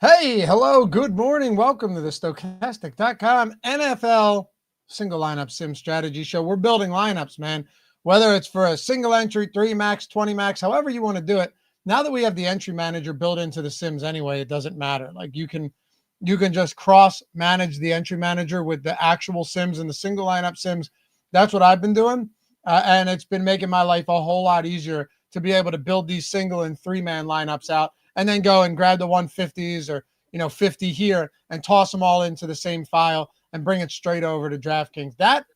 Hey, hello, good morning. Welcome to the Stokastic.com NFL single lineup sim strategy show. We're building lineups, man. Whether it's for a single entry, 3 max, 20 max, however you want to do it. Now that we have the entry manager built into the sims anyway, it doesn't matter. Like you can just cross manage the entry manager with the actual sims and the single lineup sims. That's what I've been doing. And it's been making my life a whole lot easier to be able to build these single and 3-man lineups out and then go and grab the 150s or 50 here and toss them all into the same file and bring it straight over to DraftKings. That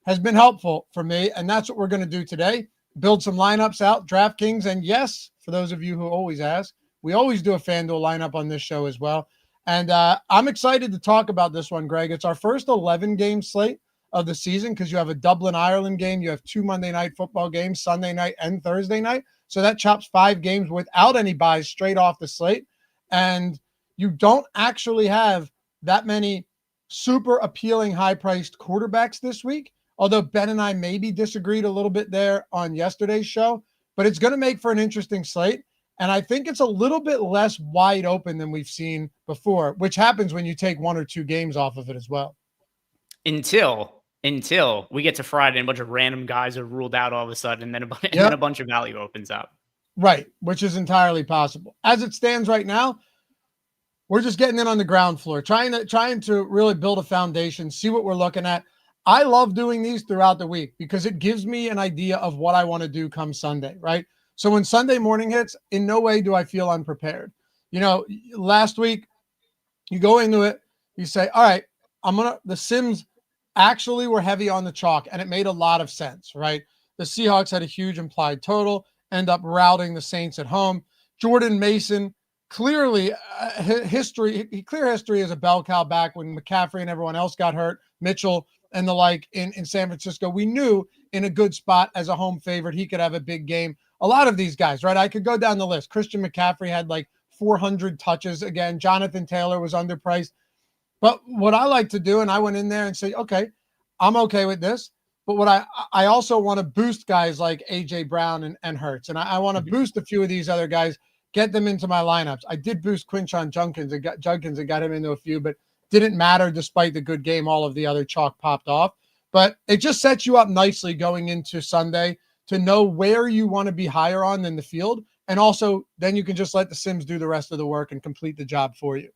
has been helpful for me, and that's what we're going to do today. Build some lineups out, DraftKings, and yes, for those of you who always ask, we always do a FanDuel lineup on this show as well. And I'm excited to talk about this one, Greg. It's our first 11-game slate of the season because you have a Dublin, Ireland game. You have 2 Monday night football games, Sunday night and Thursday night. So that chops 5 games without any buys straight off the slate. And you don't actually have that many super appealing, high-priced quarterbacks this week, although Ben and I maybe disagreed a little bit there on yesterday's show. But it's going to make for an interesting slate. And I think it's a little bit less wide open than we've seen before, which happens when you take 1 or 2 games off of it as well. Until we get to Friday and a bunch of random guys are ruled out all of a sudden, and then a bunch of value opens up. Right, which is entirely possible. As it stands right now, we're just getting in on the ground floor, trying to really build a foundation, see what we're looking at. I love doing these throughout the week because it gives me an idea of what I want to do come Sunday, right? So when Sunday morning hits, in no way do I feel unprepared. Last week, you go into it, you say, all right, the Sims actually were heavy on the chalk, and it made a lot of sense, right? The Seahawks had a huge implied total, end up routing the Saints at home. Jordan Mason, clearly clear history as a bell cow back when McCaffrey and everyone else got hurt, Mitchell and the like in San Francisco. We knew in a good spot as a home favorite, he could have a big game. A lot of these guys, right? I could go down the list. Christian McCaffrey had like 400 touches again. Jonathan Taylor was underpriced. But what I like to do, and I went in there and say, okay, I'm okay with this. But what I also want to boost guys like A.J. Brown and Hurts. And I want to boost a few of these other guys, get them into my lineups. I did boost Quinshon Judkins and got him into a few, but didn't matter despite the good game. All of the other chalk popped off. But it just sets you up nicely going into Sunday to know where you want to be higher on than the field. And also, then you can just let the Sims do the rest of the work and complete the job for you.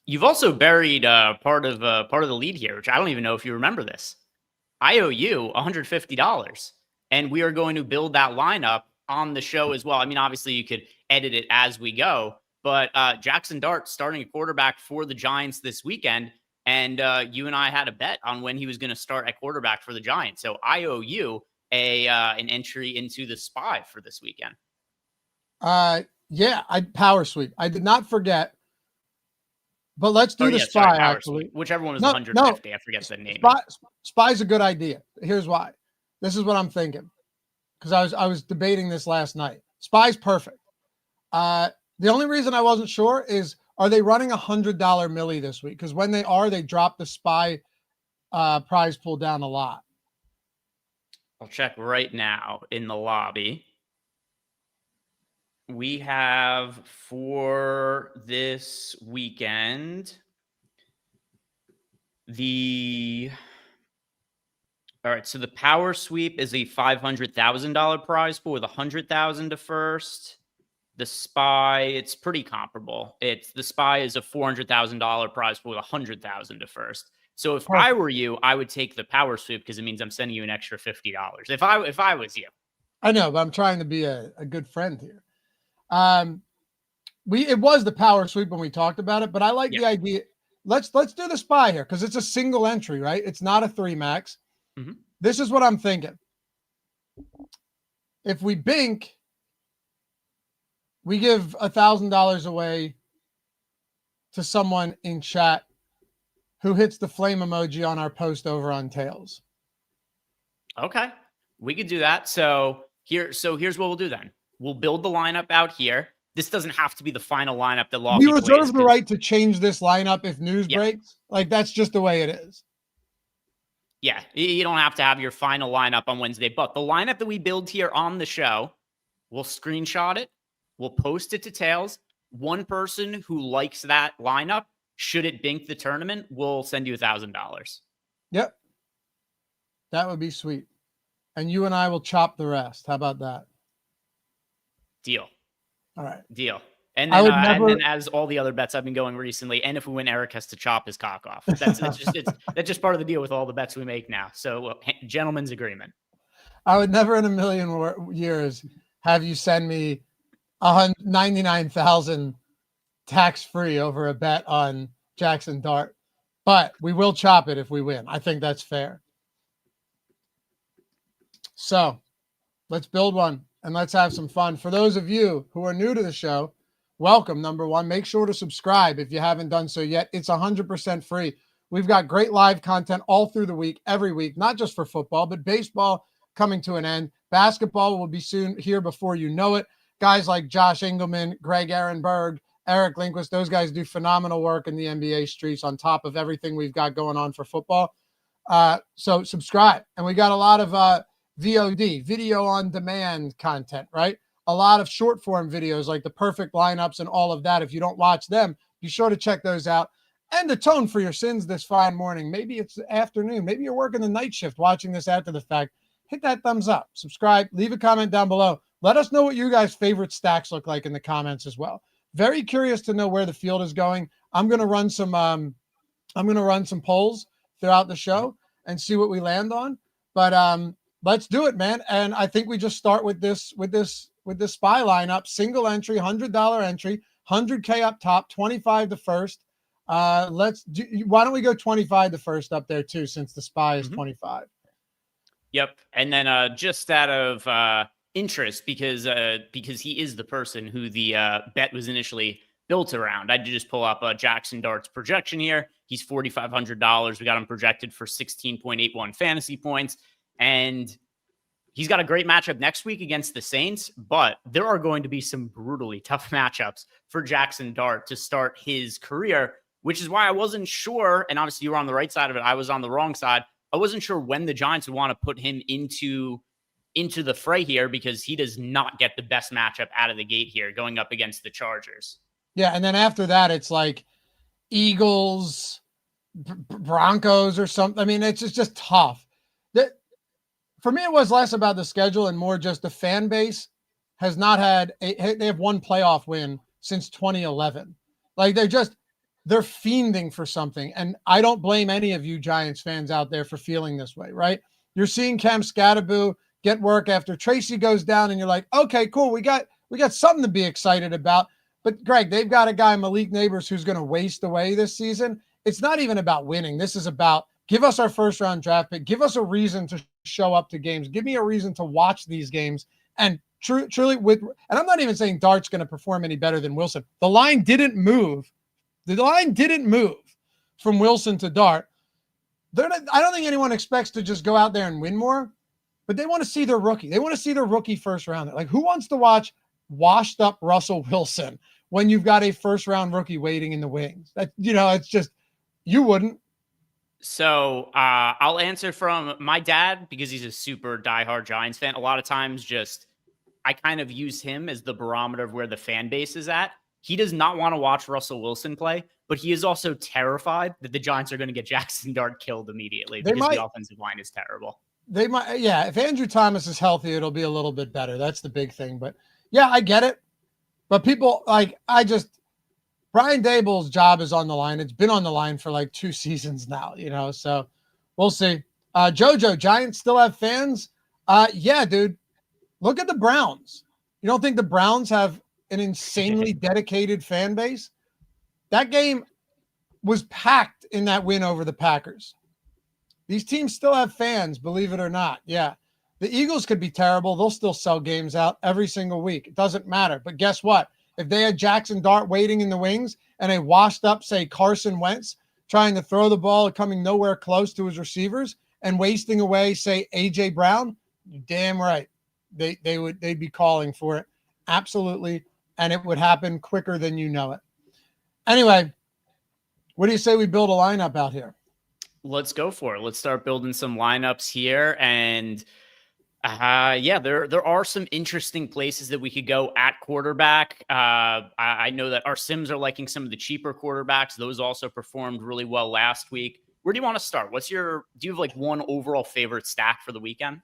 You've also buried part of the lead here, which I don't even know if you remember this. I owe you $150, and we are going to build that lineup on the show as well. I mean, obviously, you could edit it as we go, but Jackson Dart starting a quarterback for the Giants this weekend, and you and I had a bet on when he was going to start at quarterback for the Giants. So I owe you an entry into the SPY for this weekend. Yeah, I power sweep. I did not forget. But let's do the SPY, actually. Sweep. Whichever one was 150. I forget the name. SPY's a good idea. Here's why. This is what I'm thinking. Because I was debating this last night. SPY's perfect. The only reason I wasn't sure is, are they running $100 milli this week? Because when they are, they drop the SPY prize pool down a lot. I'll check right now in the lobby. We have for this weekend all right, so the power sweep is a $500,000 prize pool with $100,000 to first. The SPY, it's pretty comparable. The SPY is a $400,000 prize pool with $100,000 to first. So if I were you, I would take the power sweep because it means I'm sending you an extra $50. If I was you. I know, but I'm trying to be a good friend here. It was the power sweep when we talked about it, but I like the idea. Let's do the SPY here because it's a single entry, right? It's not a 3 max. Mm-hmm. This is what I'm thinking. If we bink, we give $1,000 away to someone in chat who hits the flame emoji on our post over on Tails. Okay, we could do that. So here's what we'll do then. We'll build the lineup out here. This doesn't have to be the final lineup that Loughy plays. We reserve the right to change this lineup if news breaks. Like, that's just the way it is. Yeah, you don't have to have your final lineup on Wednesday. But the lineup that we build here on the show, we'll screenshot it. We'll post it to Tails. one person who likes that lineup, should it bink the tournament, will send you $1,000. Yep. That would be sweet. And you and I will chop the rest. How about that? Deal. All right. Deal. And then, and then, as all the other bets I've been going recently, and if we win, Eric has to chop his cock off. That's just part of the deal with all the bets we make now. So, gentleman's agreement. I would never in a million years have you send me 99,000 tax-free over a bet on Jackson Dart, but we will chop it if we win. I think that's fair. So let's build one and let's have some fun. For those of you who are new to the show, welcome. Number one, make sure to subscribe if you haven't done so yet. It's 100% free. We've got great live content all through the week, every week, not just for football, but baseball coming to an end. Basketball will be soon here before you know it. Guys like Josh Engelman, Greg Ehrenberg, Eric Lindquist, those guys do phenomenal work in the NBA streets on top of everything we've got going on for football. So subscribe. And we got a lot of VOD, video on demand content, right? A lot of short form videos like the perfect lineups and all of that. If you don't watch them, be sure to check those out. And atone for your sins this fine morning. Maybe it's afternoon. Maybe you're working the night shift watching this after the fact. Hit that thumbs up, subscribe, leave a comment down below. Let us know what you guys' favorite stacks look like in the comments as well. Very curious to know where the field is going. I'm going to run some polls throughout the show and see what we land on. But let's do it, man. And I think we just start with this SPY lineup. Single entry, $100 entry, 100K up top, 25 the first. Why don't we go 25 the first up there too, since the SPY is 25. Yep. And then just out of interest, because he is the person who the bet was initially built around, I did just pull up Jackson Dart's projection here. He's $4,500. We got him projected for 16.81 fantasy points. And he's got a great matchup next week against the Saints, but there are going to be some brutally tough matchups for Jackson Dart to start his career, which is why I wasn't sure. And obviously you were on the right side of it. I was on the wrong side. I wasn't sure when the Giants would want to put him into the fray here, because he does not get the best matchup out of the gate here going up against the Chargers. Yeah. And then after that, it's like Eagles, Broncos or something. I mean, it's just tough. For me, it was less about the schedule and more just the fan base has not had they have one playoff win since 2011. Like they're fiending for something. And I don't blame any of you Giants fans out there for feeling this way, right? You're seeing Cam Scatterboo get work after Tracy goes down and you're like, okay, cool. We got something to be excited about. But Greg, they've got a guy, Malik Neighbors, who's going to waste away this season. It's not even about winning. This is about give us our first round draft pick. Give us a reason to show up to games. Give me a reason to watch these games. And truly and I'm not even saying Dart's going to perform any better than Wilson. The line didn't move. The line didn't move from Wilson to Dart. I don't think anyone expects to just go out there and win more, but they want to see their rookie. They want to see their rookie first rounder. Like, who wants to watch washed up Russell Wilson when you've got a first round rookie waiting in the wings? That, it's just, you wouldn't. So I'll answer from my dad, because he's a super diehard Giants fan. A lot of times I kind of use him as the barometer of where the fan base is at. He does not want to watch Russell Wilson play, but he is also terrified that the Giants are going to get Jackson Dart killed immediately because the offensive line is terrible. They might, yeah. If Andrew Thomas is healthy, it'll be a little bit better. That's the big thing. But yeah, I get it. But people Brian Daboll's job is on the line. It's been on the line for like 2 seasons now, so we'll see. Jojo, Giants still have fans? Yeah, dude. Look at the Browns. You don't think the Browns have an insanely dedicated fan base? That game was packed in that win over the Packers. These teams still have fans, believe it or not. Yeah. The Eagles could be terrible. They'll still sell games out every single week. It doesn't matter. But guess what? If they had Jackson Dart waiting in the wings and a washed up, say, Carson Wentz trying to throw the ball, coming nowhere close to his receivers and wasting away, say, A.J. Brown, you're damn right. They'd be calling for it. Absolutely. And it would happen quicker than you know it. Anyway, what do you say we build a lineup out here? Let's go for it. Let's start building some lineups here. And Yeah, there are some interesting places that we could go at quarterback. I know that our Sims are liking some of the cheaper quarterbacks. Those also performed really well last week. Where do you want to start? Do you have like one overall favorite stack for the weekend?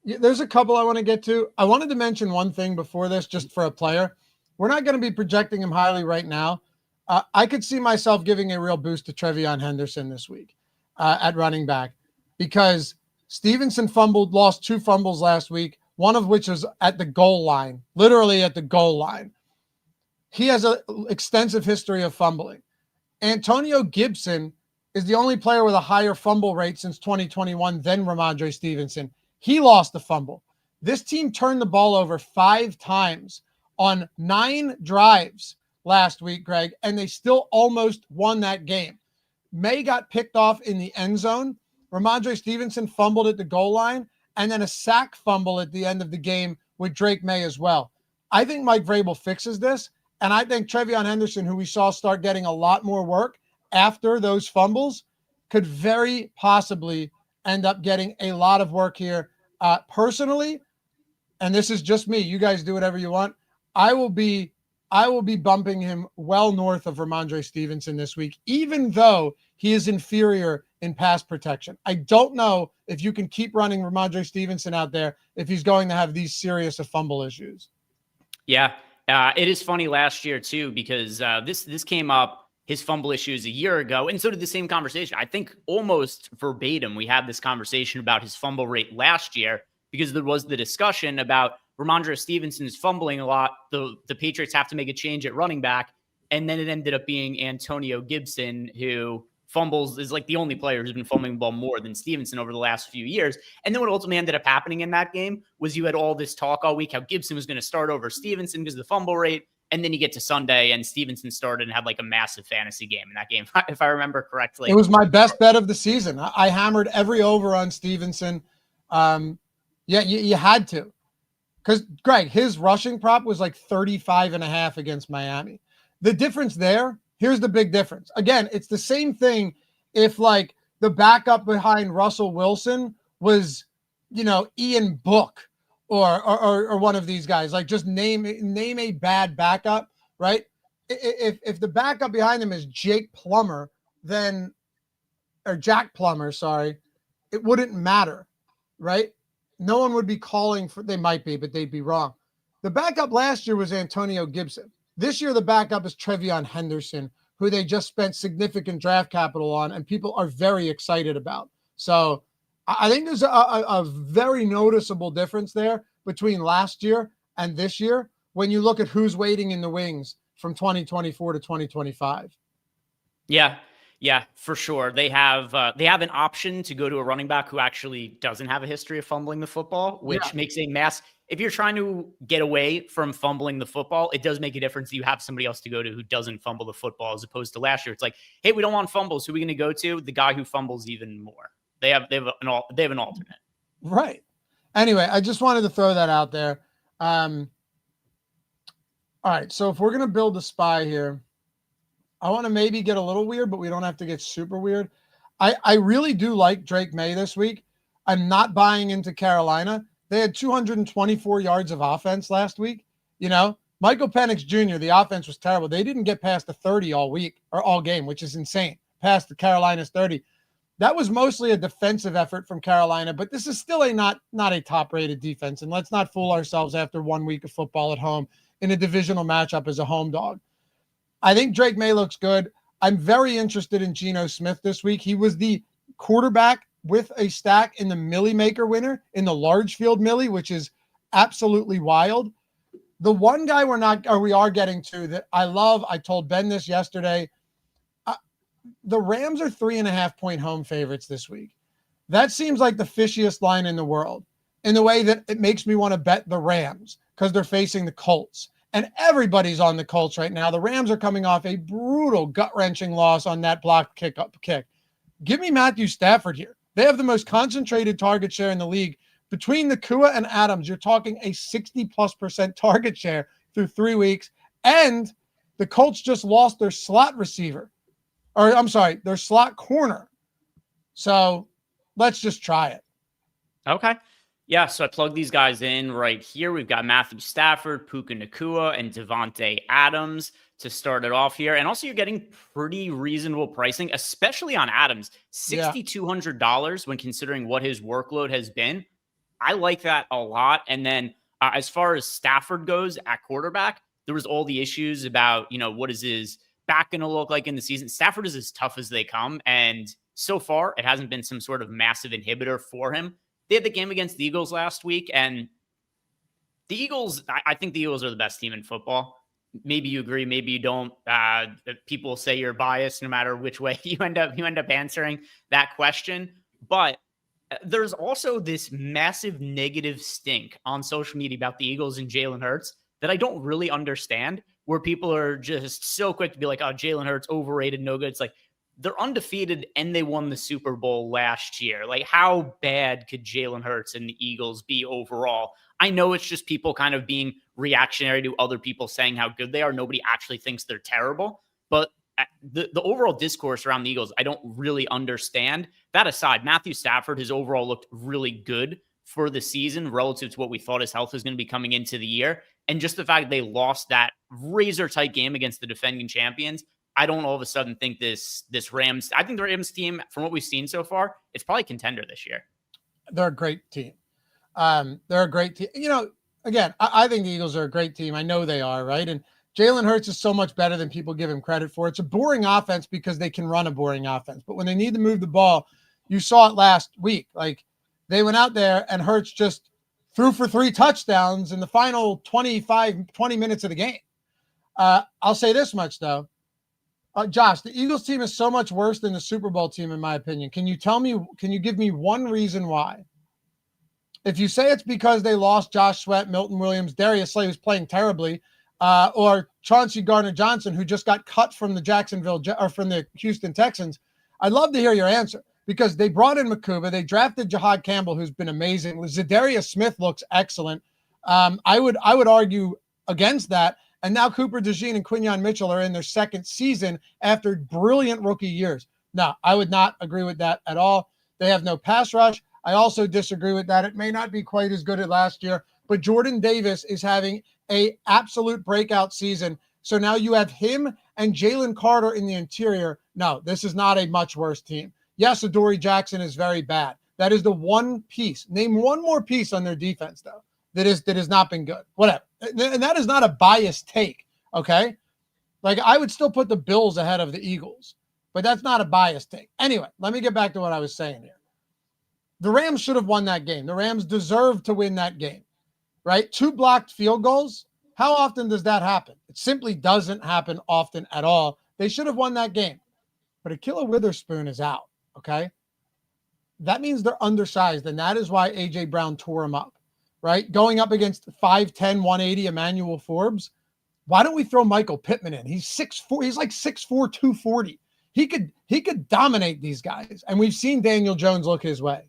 Yeah, there's a couple I want to get to. I wanted to mention one thing before this, just for a player. We're not going to be projecting him highly right now. I could see myself giving a real boost to Trevion Henderson this week at running back, because Stevenson lost 2 fumbles last week, one of which was at the goal line, literally at the goal line. He has an extensive history of fumbling. Antonio Gibson is the only player with a higher fumble rate since 2021 than Ramondre Stevenson. He lost the fumble. This team turned the ball over 5 times on 9 drives last week, Greg, and they still almost won that game. May got picked off in the end zone. Ramondre Stevenson fumbled at the goal line, and then a sack fumble at the end of the game with Drake May as well. I think Mike Vrabel fixes this, and I think Trevion Henderson, who we saw start getting a lot more work after those fumbles, could very possibly end up getting a lot of work here. Personally, and this is just me, you guys do whatever you want, I will be bumping him well north of Ramondre Stevenson this week, even though he is inferior in pass protection. I don't know if you can keep running Ramondre Stevenson out there if he's going to have these serious fumble issues. Yeah, it is funny last year too, because this came up, his fumble issues a year ago, and so did the same conversation. I think almost verbatim, we had this conversation about his fumble rate last year, because there was the discussion about Ramondre Stevenson is fumbling a lot. The Patriots have to make a change at running back, and then it ended up being Antonio Gibson, who fumbles, is like the only player who's been fumbling the ball more than Stevenson over the last few years. And then what ultimately ended up happening in that game was you had all this talk all week how Gibson was going to start over Stevenson because of the fumble rate. And then you get to Sunday and Stevenson started and had like a massive fantasy game in that game, if I remember correctly. It was my best bet of the season. I hammered every over on Stevenson. Yeah, you had to. Because, Greg, his rushing prop was like 35.5 against Miami. The difference there, here's the big difference. Again, it's the same thing if, like, the backup behind Russell Wilson was, Ian Book or one of these guys. Like, just name a bad backup, right? If the backup behind him is Jack Plummer, sorry, it wouldn't matter, right? No one would be calling for, they might be, but they'd be wrong. The backup last year was Antonio Gibson. This year, the backup is Trevion Henderson, who they just spent significant draft capital on, and people are very excited about. So I think there's a very noticeable difference there between last year and this year when you look at who's waiting in the wings from 2024 to 2025. Yeah, for sure. They have an option to go to a running back who actually doesn't have a history of fumbling the football, which makes a mass. If you're trying to get away from fumbling the football, it does make a difference that you have somebody else to go to who doesn't fumble the football, as opposed to last year. It's like, hey, we don't want fumbles. Who are we going to go to? The guy who fumbles even more. They have an alternate. Right. Anyway, I just wanted to throw that out there. All right. So if we're going to build a spy here, I want to maybe get a little weird, but we don't have to get super weird. I really do like Drake May this week. I'm not buying into Carolina. They had 224 yards of offense last week. Michael Penix Jr., the offense was terrible. They didn't get past the 30 all week or all game, which is insane. Past the Carolina's 30. That was mostly a defensive effort from Carolina, but this is still not a top-rated defense. And let's not fool ourselves after 1 week of football at home in a divisional matchup as a home dog. I think Drake May looks good. I'm very interested in Geno Smith this week. He was the quarterback with a stack in the Millie Maker winner in the large field Millie, which is absolutely wild. The one guy we are getting to that I love, I told Ben this yesterday, the Rams are 3.5-point home favorites this week. That seems like the fishiest line in the world, in the way that it makes me want to bet the Rams because they're facing the Colts. And everybody's on the Colts right now. The Rams are coming off a brutal gut-wrenching loss on that block kick. Give me Matthew Stafford here. They have the most concentrated target share in the league. Between Nakua and Adams, you're talking a 60+% target share through 3 weeks. And the Colts just lost their slot receiver. Or, I'm sorry, their slot corner. So let's just try it. Okay. Yeah, so I plugged these guys in right here. We've got Matthew Stafford, Puka Nakua, and Devontae Adams to start it off here. And also, you're getting pretty reasonable pricing, especially on Adams. Yeah. $6,200 when considering what his workload has been. I like that a lot. And then as far as Stafford goes at quarterback, there was all the issues about, what is his back going to look like in the season. Stafford is as tough as they come. And so far, it hasn't been some sort of massive inhibitor for him. They had the game against the Eagles last week, and the Eagles, I think the Eagles are the best team in football. Maybe you agree, maybe you don't. People say you're biased no matter which way you end up answering that question. But there's also this massive negative stink on social media about the Eagles and Jalen Hurts that I don't really understand, where people are just so quick to be like, oh, Jalen Hurts overrated, no good. It's like, they're undefeated and they won the Super Bowl last year. Like, how bad could Jalen Hurts and the Eagles be overall? I know it's just people kind of being reactionary to other people saying how good they are. Nobody actually thinks they're terrible. But the overall discourse around the Eagles, I don't really understand. That aside, Matthew Stafford has overall looked really good for the season relative to what we thought his health was going to be coming into the year. And just the fact they lost that razor-tight game against the defending champions, I don't all of a sudden think this Rams. I think the Rams team, from what we've seen so far, it's probably a contender this year. They're a great team. They're a great team. Again, I think the Eagles are a great team. I know they are, right? And Jalen Hurts is so much better than people give him credit for. It's a boring offense because they can run a boring offense. But when they need to move the ball, you saw it last week. Like, they went out there and Hurts just threw for 3 touchdowns in the final 20 minutes of the game. I'll say this much, though. Josh, the Eagles team is so much worse than the Super Bowl team, in my opinion. Can you give me one reason why? If you say it's because they lost Josh Sweat, Milton Williams, Darius Slay, who's playing terribly, or Chauncey Gardner-Johnson, who just got cut from the Houston Texans, I'd love to hear your answer, because they brought in Makuba. They drafted Jahad Campbell, who's been amazing. Zadarius Smith looks excellent. I would argue against that. And now Cooper DeJean and Quinyon Mitchell are in their second season after brilliant rookie years. No, I would not agree with that at all. They have no pass rush. I also disagree with that. It may not be quite as good as last year, but Jordan Davis is having an absolute breakout season. So now you have him and Jalen Carter in the interior. No, this is not a much worse team. Yes, Adoree Jackson is very bad. That is the one piece. Name one more piece on their defense, though, that has not been good. Whatever. And that is not a biased take, okay? Like, I would still put the Bills ahead of the Eagles, but that's not a biased take. Anyway, let me get back to what I was saying here. The Rams should have won that game. The Rams deserved to win that game, right? 2 blocked field goals. How often does that happen? It simply doesn't happen often at all. They should have won that game. But Ahkello Witherspoon is out, okay? That means they're undersized, and that is why A.J. Brown tore him up. Right? Going up against 5'10", 180 Emmanuel Forbes. Why don't we throw Michael Pittman in? He's 6'4". He's like 6'4", 240. He could dominate these guys. And we've seen Daniel Jones look his way.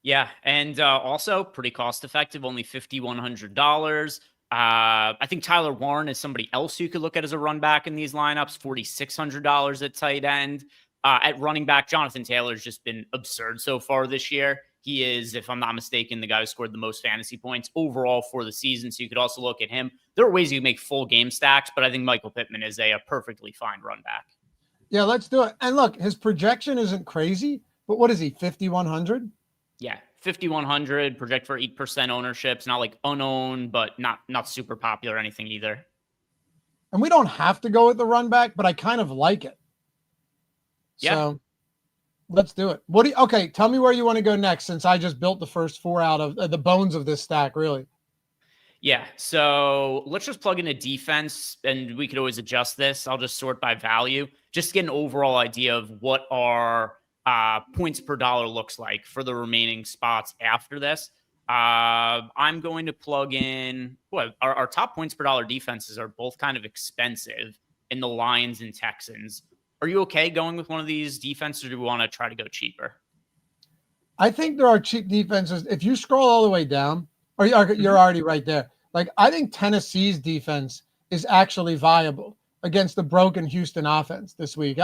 Yeah. And also pretty cost effective, only $5,100. I think Tyler Warren is somebody else you could look at as a run back in these lineups, $4,600 at tight end. At running back, Jonathan Taylor's just been absurd so far this year. He is, if I'm not mistaken, the guy who scored the most fantasy points overall for the season. So you could also look at him. There are ways you can make full game stacks, but I think Michael Pittman is a perfectly fine run back. Yeah, let's do it. And look, his projection isn't crazy, but what is he, 5,100? Yeah, 5,100, project for 8% ownership. It's not like unowned, but not super popular or anything either. And we don't have to go with the run back, but I kind of like it. Yeah. So let's do it. Okay, tell me where you want to go next, since I just built the first 4 out of the bones of this stack, really. Yeah, so let's just plug in a defense, and we could always adjust this. I'll just sort by value, just to get an overall idea of what our points per dollar looks like for the remaining spots after this. I'm going to plug in our top points per dollar defenses are both kind of expensive in the Lions and Texans. Are you okay going with one of these defenses, or do we want to try to go cheaper? I think there are cheap defenses. If you scroll all the way down, or you're already right there. Like, I think Tennessee's defense is actually viable against the broken Houston offense this week.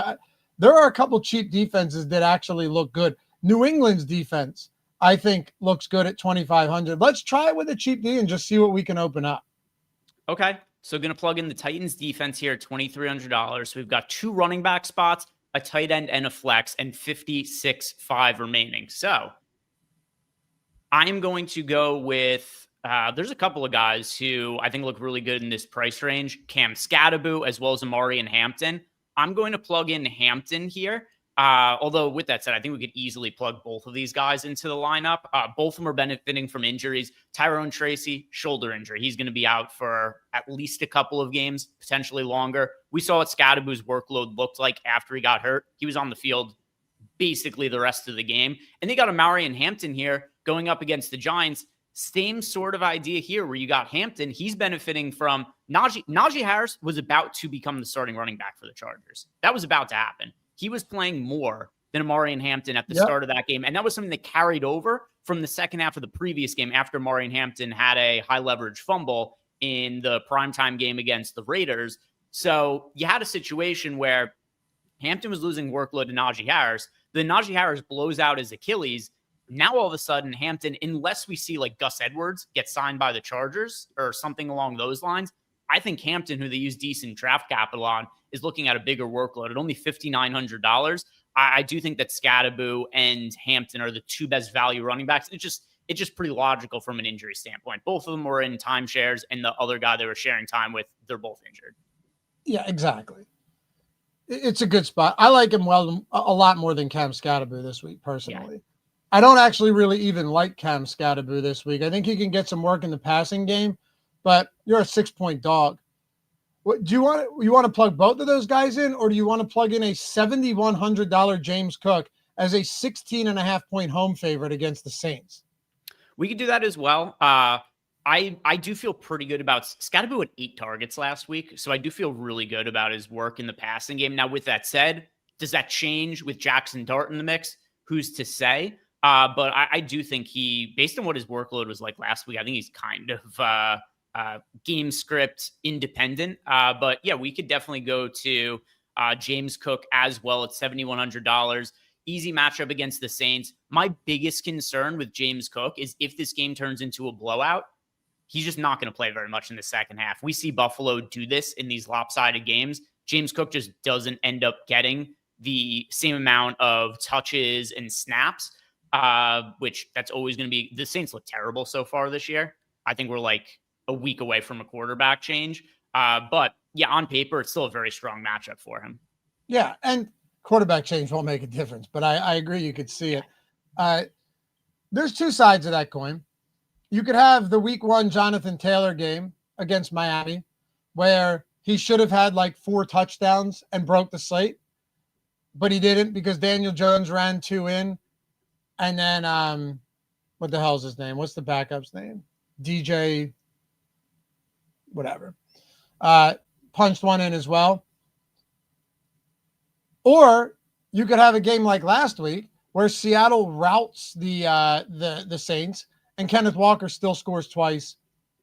There are a couple cheap defenses that actually look good. New England's defense, I think looks good at 2,500. Let's try it with a cheap D and just see what we can open up. Okay. So going to plug in the Titans defense here at $2,300. So we've got 2 running back spots, a tight end, and a flex, and 56.5 remaining. So I'm going to go with, there's a couple of guys who I think look really good in this price range. Cam Scatterboo, as well as Amari and Hampton. I'm going to plug in Hampton here. Although with that said, I think we could easily plug both of these guys into the lineup. Both of them are benefiting from injuries. Tyrone Tracy, shoulder injury. He's going to be out for at least a couple of games, potentially longer. We saw what Scatterboo's workload looked like after he got hurt. He was on the field basically the rest of the game. And they got Amari and Hampton here going up against the Giants. Same sort of idea here where you got Hampton. He's benefiting from Najee Harris was about to become the starting running back for the Chargers. That was about to happen. He was playing more than Amari and Hampton at the start of that game. And that was something that carried over from the second half of the previous game after Amari and Hampton had a high leverage fumble in the primetime game against the Raiders. So you had a situation where Hampton was losing workload to Najee Harris. Then Najee Harris blows out his Achilles. Now, all of a sudden, Hampton, unless we see like Gus Edwards get signed by the Chargers or something along those lines, I think Hampton, who they use decent draft capital on, is looking at a bigger workload at only $5,900. I do think that Scatterboo and Hampton are the 2 best value running backs. It's just pretty logical from an injury standpoint. Both of them were in timeshares, and the other guy they were sharing time with, they're both injured. Yeah, exactly. It's a good spot. I like him a lot more than Cam Scatterboo this week, personally. Yeah. I don't actually really even like Cam Scatterboo this week. I think he can get some work in the passing game, but you're a 6-point dog. What do you want to plug both of those guys in, or do you want to plug in a $7,100 James Cook as a 16.5-point home favorite against the Saints? We could do that as well. I do feel pretty good about Scatterboo had 8 targets last week, so I do feel really good about his work in the passing game. Now, with that said, does that change with Jackson Dart in the mix? Who's to say? But I do think he, based on what his workload was like last week, I think he's kind of game script independent. But yeah, we could definitely go to James Cook as well at $7,100. Easy matchup against the Saints. My biggest concern with James Cook is if this game turns into a blowout, he's just not going to play very much in the second half. We see Buffalo do this in these lopsided games. James Cook just doesn't end up getting the same amount of touches and snaps, which that's always going to be. The Saints look terrible so far this year. I think we're like a week away from a quarterback change. But yeah, on paper, it's still a very strong matchup for him. Yeah, and quarterback change won't make a difference, but I agree you could see it. There's 2 sides of that coin. You could have the week 1 Jonathan Taylor game against Miami where he should have had like 4 touchdowns and broke the slate, but he didn't because Daniel Jones ran 2 in. And then what the hell's his name? What's the backup's name? DJ whatever. Punched 1 in as well. Or you could have a game like last week where Seattle routs the Saints and Kenneth Walker still scores twice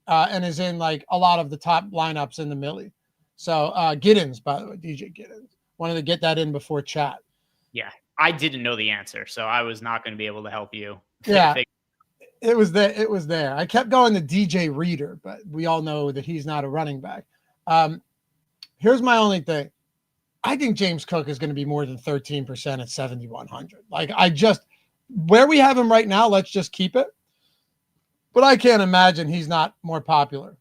and is in like a lot of the top lineups in the Millie. So Giddens, by the way, DJ Giddens. Wanted to get that in before chat. Yeah, I didn't know the answer, so I was not going to be able to help you. Yeah, it was there. It was there. I kept going to DJ Reader, but we all know that he's not a running back. Here's my only thing. I think James Cook is going to be more than 13% at 7,100. Like where we have him right now, let's just keep it. But I can't imagine he's not more popular.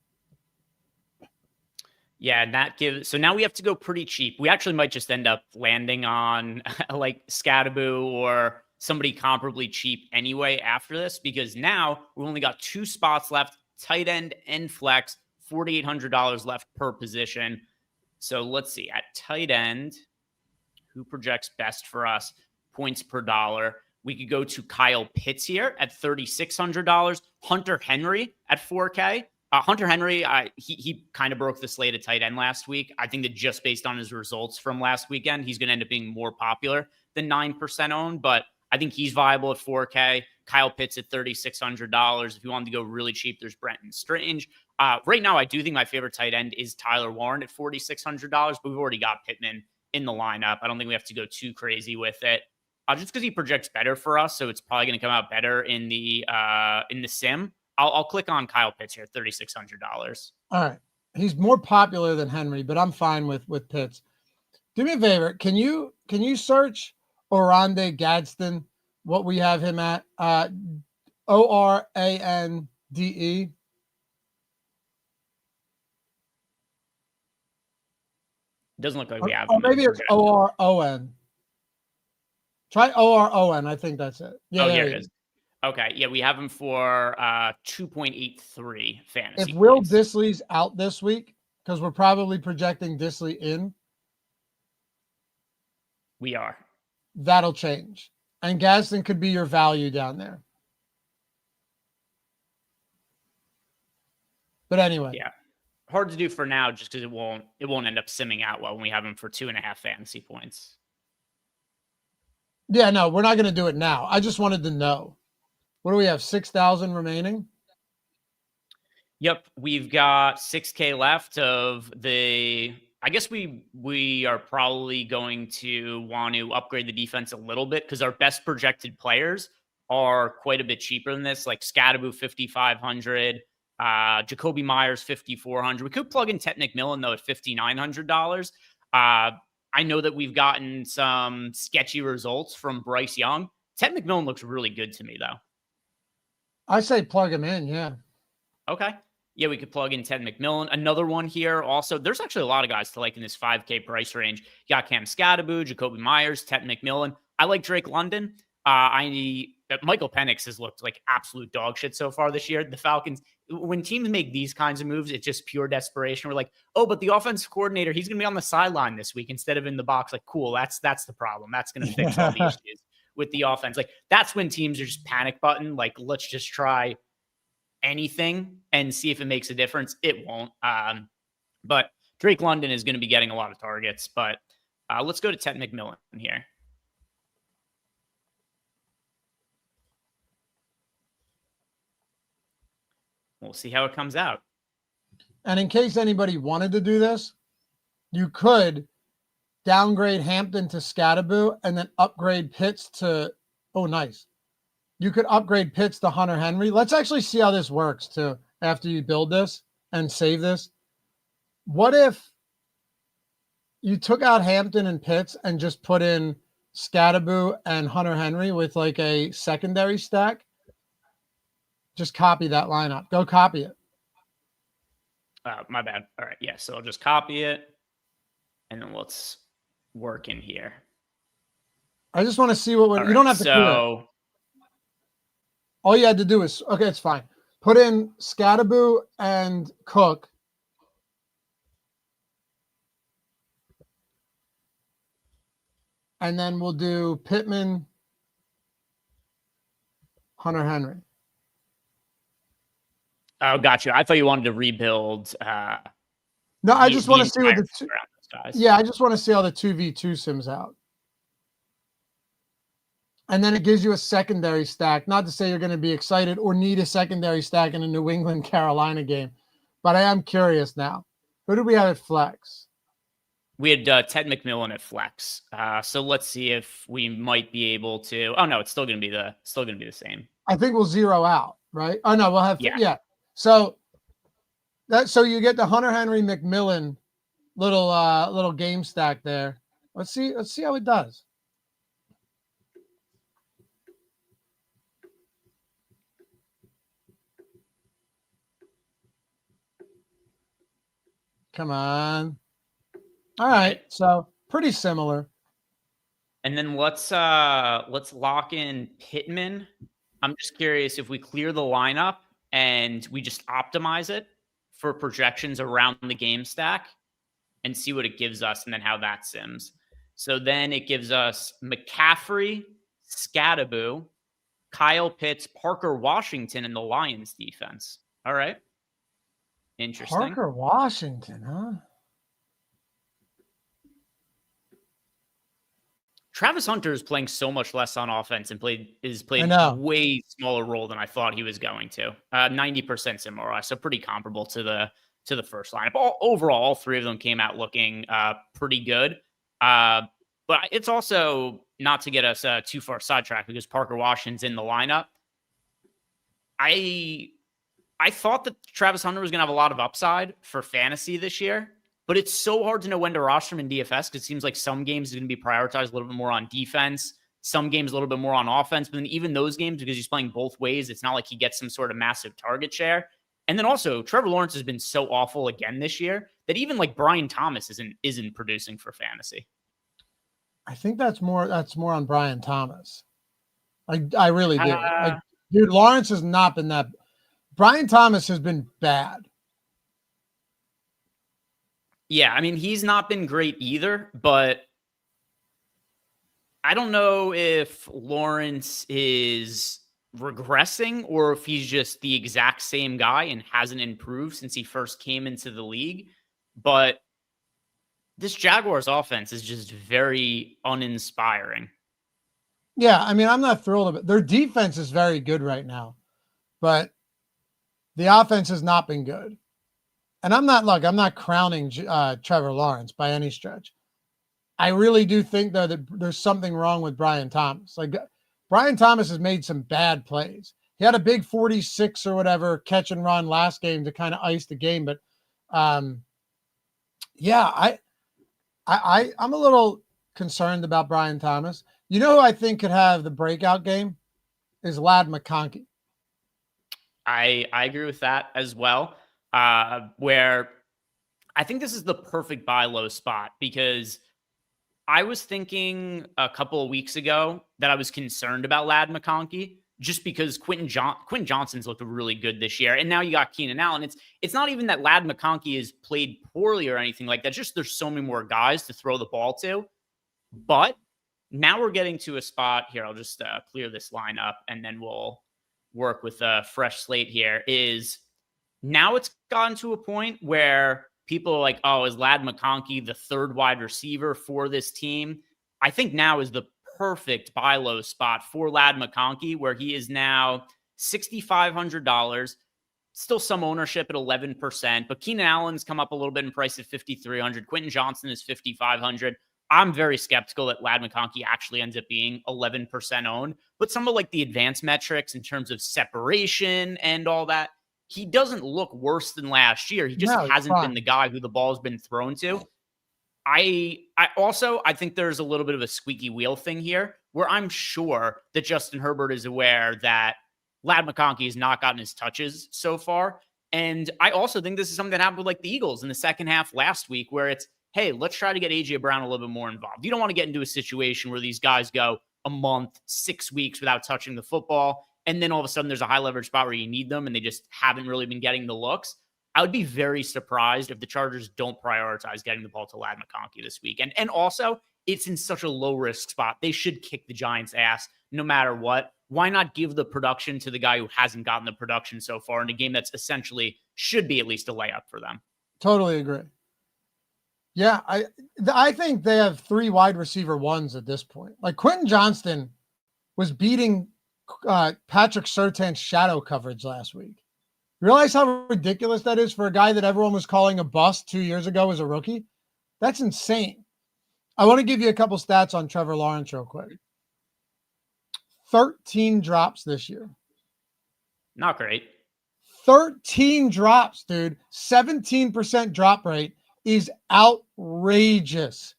Yeah, and that gives. So now we have to go pretty cheap. We actually might just end up landing on like Scatterboo or somebody comparably cheap anyway after this, because now we've only got 2 spots left, tight end and flex, $4,800 left per position. So let's see, at tight end, who projects best for us? Points per dollar. We could go to Kyle Pitts here at $3,600. Hunter Henry at $4K. Hunter Henry, he kind of broke the slate at tight end last week. I think that just based on his results from last weekend, he's going to end up being more popular than 9% owned, but I think he's viable at $4K. Kyle Pitts at $3,600. If you wanted to go really cheap, there's Brenton Strange. Right now, I do think my favorite tight end is Tyler Warren at $4,600, but we've already got Pittman in the lineup. I don't think we have to go too crazy with it. just because he projects better for us, so it's probably going to come out better in the sim. I'll click on Kyle Pitts here, $3,600. All right. He's more popular than Henry, but I'm fine with Pitts. Do me a favor. Can you search Orande Gadsden, what we have him at? ORANDE. Doesn't look like we have Or him. maybe it's ORON. Try ORON. I think that's it. Yeah, oh, here it is. Okay, yeah, we have him for 2.83 fantasy. If Will points. Dissly's out this week, because we're probably projecting Dissly in, we are. That'll change. And Gadsden could be your value down there. But anyway. Yeah. Hard to do for now just because it won't end up simming out well when we have him for 2.5 fantasy points. Yeah, no, we're not going to do it now. I just wanted to know. What do we have? 6,000 remaining? Yep, we've got 6K left of the. I guess we are probably going to want to upgrade the defense a little bit because our best projected players are quite a bit cheaper than this, like Scadaboo 5,500, Jacoby Myers 5,400. We could plug in Ted McMillan though at $5,900. I know that we've gotten some sketchy results from Bryce Young. Ted McMillan looks really good to me though. I say plug him in, yeah. Okay. Yeah, we could plug in Ted McMillan. Another one here also. There's actually a lot of guys to like in this 5K price range. You got Cam Scadaboo, Jacoby Myers, Ted McMillan. I like Drake London. Michael Penix has looked like absolute dog shit so far this year. The Falcons, when teams make these kinds of moves, it's just pure desperation. We're like, oh, but the offensive coordinator, he's going to be on the sideline this week instead of in the box. Like, cool, that's the problem. That's going to fix all the issues with the offense. Like, that's when teams are just panic button. Like, let's just try anything and see if it makes a difference. It won't. But Drake London is going to be getting a lot of targets. But let's go to Ted McMillan here. We'll see how it comes out. And in case anybody wanted to do this, you could downgrade Hampton to Scadaboo and then upgrade Pitts to, oh, nice. You could upgrade Pitts to Hunter Henry. Let's actually see how this works too after you build this and save this. What if you took out Hampton and Pitts and just put in Scadaboo and Hunter Henry with like a secondary stack? Just copy that lineup. Go copy it. My bad. All right. Yeah. So I'll just copy it and then let's work in here. I just want to see what you don't have to clear it. All you had to do is, okay, it's fine. Put in Scadaboo and Cook. And then we'll do Pittman, Hunter Henry. Oh, gotcha. I thought you wanted to rebuild. No, I just want to see what the two, yeah, I just want to see how the 2v2 sims out. And then it gives you a secondary stack. Not to say you're going to be excited or need a secondary stack in a New England Carolina game, but I am curious now. Who do we have at flex? We had Ted McMillan at flex. So let's see if we might be able to. Oh no, it's still going to be the same. I think we'll zero out, right? Oh no, we'll have yeah. So you get the Hunter Henry McMillan little game stack there. Let's see how it does. Come on. All right. So pretty similar. And then let's lock in Pittman. I'm just curious if we clear the lineup and we just optimize it for projections around the game stack and see what it gives us and then how that sims. So then it gives us McCaffrey, Scadaboo, Kyle Pitts, Parker Washington, and the Lions defense. All right. Interesting. Parker Washington, huh? Travis Hunter is playing so much less on offense and played a way smaller role than I thought he was going to. 90% similar, so pretty comparable to the first lineup. Overall, all three of them came out looking pretty good. But it's also not to get us too far sidetracked because Parker Washington's in the lineup. I thought that Travis Hunter was going to have a lot of upside for fantasy this year, but it's so hard to know when to roster him in DFS because it seems like some games are going to be prioritized a little bit more on defense, some games a little bit more on offense, but then even those games, because he's playing both ways, it's not like he gets some sort of massive target share. And then also, Trevor Lawrence has been so awful again this year that even like Brian Thomas isn't producing for fantasy. I think that's more on Brian Thomas. I really do. Dude, Lawrence has not been that. Brian Thomas has been bad. Yeah, I mean, he's not been great either, but I don't know if Lawrence is regressing or if he's just the exact same guy and hasn't improved since he first came into the league. But this Jaguars offense is just very uninspiring. Yeah, I mean, I'm not thrilled about it. Their defense is very good right now, but the offense has not been good. And I'm not crowning Trevor Lawrence by any stretch. I really do think, though, that there's something wrong with Brian Thomas. Like, Brian Thomas has made some bad plays. He had a big 46 or whatever catch and run last game to kind of ice the game. But, yeah, I'm a little concerned about Brian Thomas. You know who I think could have the breakout game is Ladd McConkey. I agree with that as well, where I think this is the perfect buy low spot because I was thinking a couple of weeks ago that I was concerned about Ladd McConkey just because Quentin Johnston's looked really good this year. And now you got Keenan Allen. It's not even that Ladd McConkey has played poorly or anything like that. Just there's so many more guys to throw the ball to. But now we're getting to a spot here. I'll just clear this line up and then we'll work with a fresh slate here. Is now it's gotten to a point where people are like, oh, is Ladd McConkey the third wide receiver for this team? I think now is the perfect buy low spot for Ladd McConkey, where he is now $6,500, still some ownership at 11%, but Keenan Allen's come up a little bit in price at $5,300. Quentin Johnston is $5,500. I'm very skeptical that Ladd McConkey actually ends up being 11% owned, but some of like the advanced metrics in terms of separation and all that, he doesn't look worse than last year. He just hasn't been the guy who the ball's been thrown to. I think there's a little bit of a squeaky wheel thing here where I'm sure that Justin Herbert is aware that Ladd McConkey has not gotten his touches so far. And I also think this is something that happened with like the Eagles in the second half last week where it's, hey, let's try to get A.J. Brown a little bit more involved. You don't want to get into a situation where these guys go a month, 6 weeks without touching the football, and then all of a sudden there's a high leverage spot where you need them and they just haven't really been getting the looks. I would be very surprised if the Chargers don't prioritize getting the ball to Ladd McConkey this week. And also, it's in such a low-risk spot. They should kick the Giants' ass no matter what. Why not give the production to the guy who hasn't gotten the production so far in a game that's essentially should be at least a layup for them? Totally agree. Yeah, I think they have 3 wide receiver ones at this point. Like Quentin Johnston was beating Patrick Surtain's shadow coverage last week. Realize how ridiculous that is for a guy that everyone was calling a bust 2 years ago as a rookie? That's insane. I want to give you a couple stats on Trevor Lawrence real quick. 13 drops this year. Not great. 13 drops, dude. 17% drop rate is outrageous.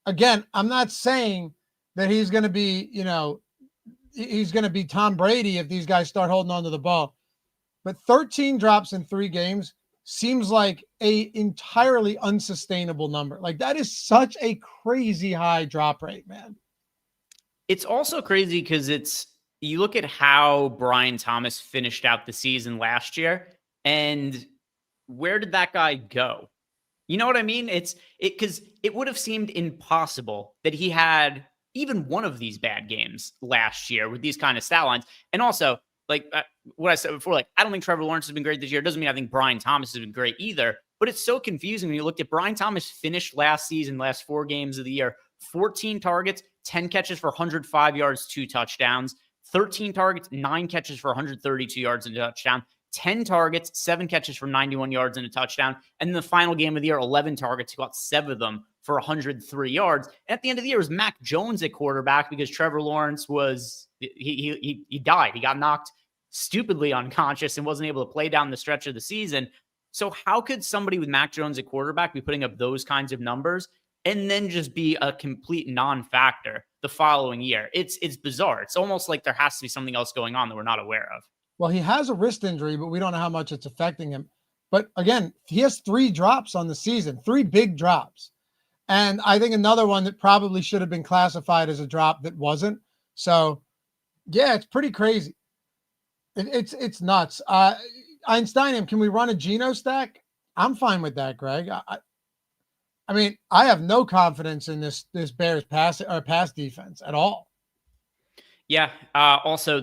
Again, I'm not saying that he's going to be, he's going to be Tom Brady if these guys start holding on to the ball. But 13 drops in 3 games seems like a entirely unsustainable number. Like that is such a crazy high drop rate, man. It's also crazy because you look at how Brian Thomas finished out the season last year and where did that guy go? You know what I mean? Because it would have seemed impossible that he had even one of these bad games last year with these kind of stat lines. And also, like what I said before, like I don't think Trevor Lawrence has been great this year. It doesn't mean I think Brian Thomas has been great either. But it's so confusing when you look at Brian Thomas finished last season, last 4 games of the year, 14 targets, 10 catches for 105 yards, 2 touchdowns, 13 targets, 9 catches for 132 yards and a touchdown. 10 targets, 7 catches for 91 yards and a touchdown. And in the final game of the year, 11 targets, he got 7 of them for 103 yards. And at the end of the year, it was Mac Jones at quarterback because Trevor Lawrence he died. He got knocked stupidly unconscious and wasn't able to play down the stretch of the season. So how could somebody with Mac Jones at quarterback be putting up those kinds of numbers and then just be a complete non-factor the following year? It's bizarre. It's almost like there has to be something else going on that we're not aware of. Well, he has a wrist injury, but we don't know how much it's affecting him. But again, he has 3 drops on the season, 3 big drops. And I think another one that probably should have been classified as a drop that wasn't. So, yeah, it's pretty crazy. It's nuts. Einsteinium, can we run a Geno stack? I'm fine with that, Greg. I mean, I have no confidence in this Bears pass defense at all. Yeah. Also,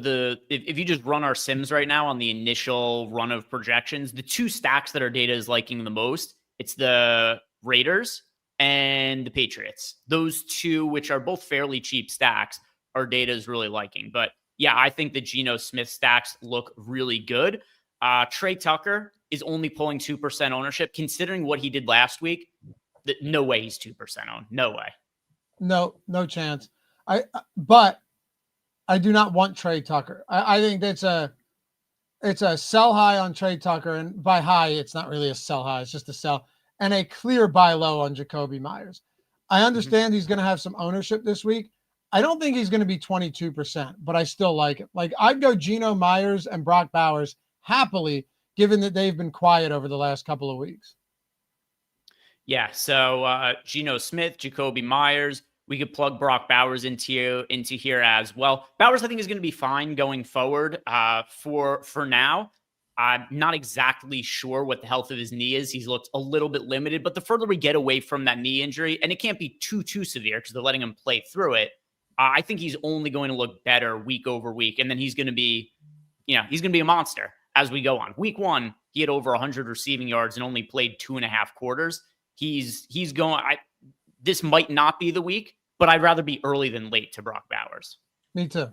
if you just run our sims right now on the initial run of projections, the 2 stacks that our data is liking the most, it's the Raiders and the Patriots. Those 2, which are both fairly cheap stacks, our data is really liking. But yeah, I think the Geno Smith stacks look really good. Trey Tucker is only pulling 2% ownership, considering what he did last week. No way he's 2% owned. No way. No chance. But I do not want Trey Tucker. I think it's a sell high on Trey Tucker, and by high, it's not really a sell high. It's just a sell, and a clear buy low on Jacoby Myers. I understand he's going to have some ownership this week. I don't think he's going to be 22%, but I still like it. Like, I'd go Geno Myers and Brock Bowers happily, given that they've been quiet over the last couple of weeks. Yeah, so Geno Smith, Jacoby Myers. We could plug Brock Bowers into here as well. Bowers, I think, is going to be fine going forward. For now, I'm not exactly sure what the health of his knee is. He's looked a little bit limited, but the further we get away from that knee injury, and it can't be too severe because they're letting him play through it, I think he's only going to look better week over week, and then he's going to be, he's going to be a monster as we go on. Week 1, he had over 100 receiving yards and only played 2.5 quarters. He's going. This might not be the week, but I'd rather be early than late to Brock Bowers. Me too.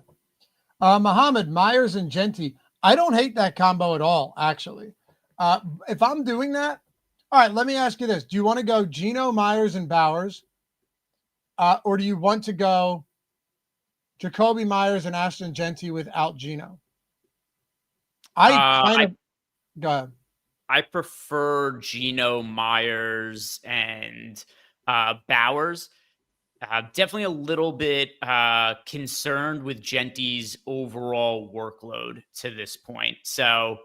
Muhammad, Myers and Genty. I don't hate that combo at all, actually. If I'm doing that, all right, let me ask you this. Do you want to go Geno, Myers, and Bowers? Or do you want to go Jacoby Myers and Ashton Genty without Geno? Go ahead. I prefer Geno, Myers, and Bowers. Definitely a little bit concerned with Genty's overall workload to this point. So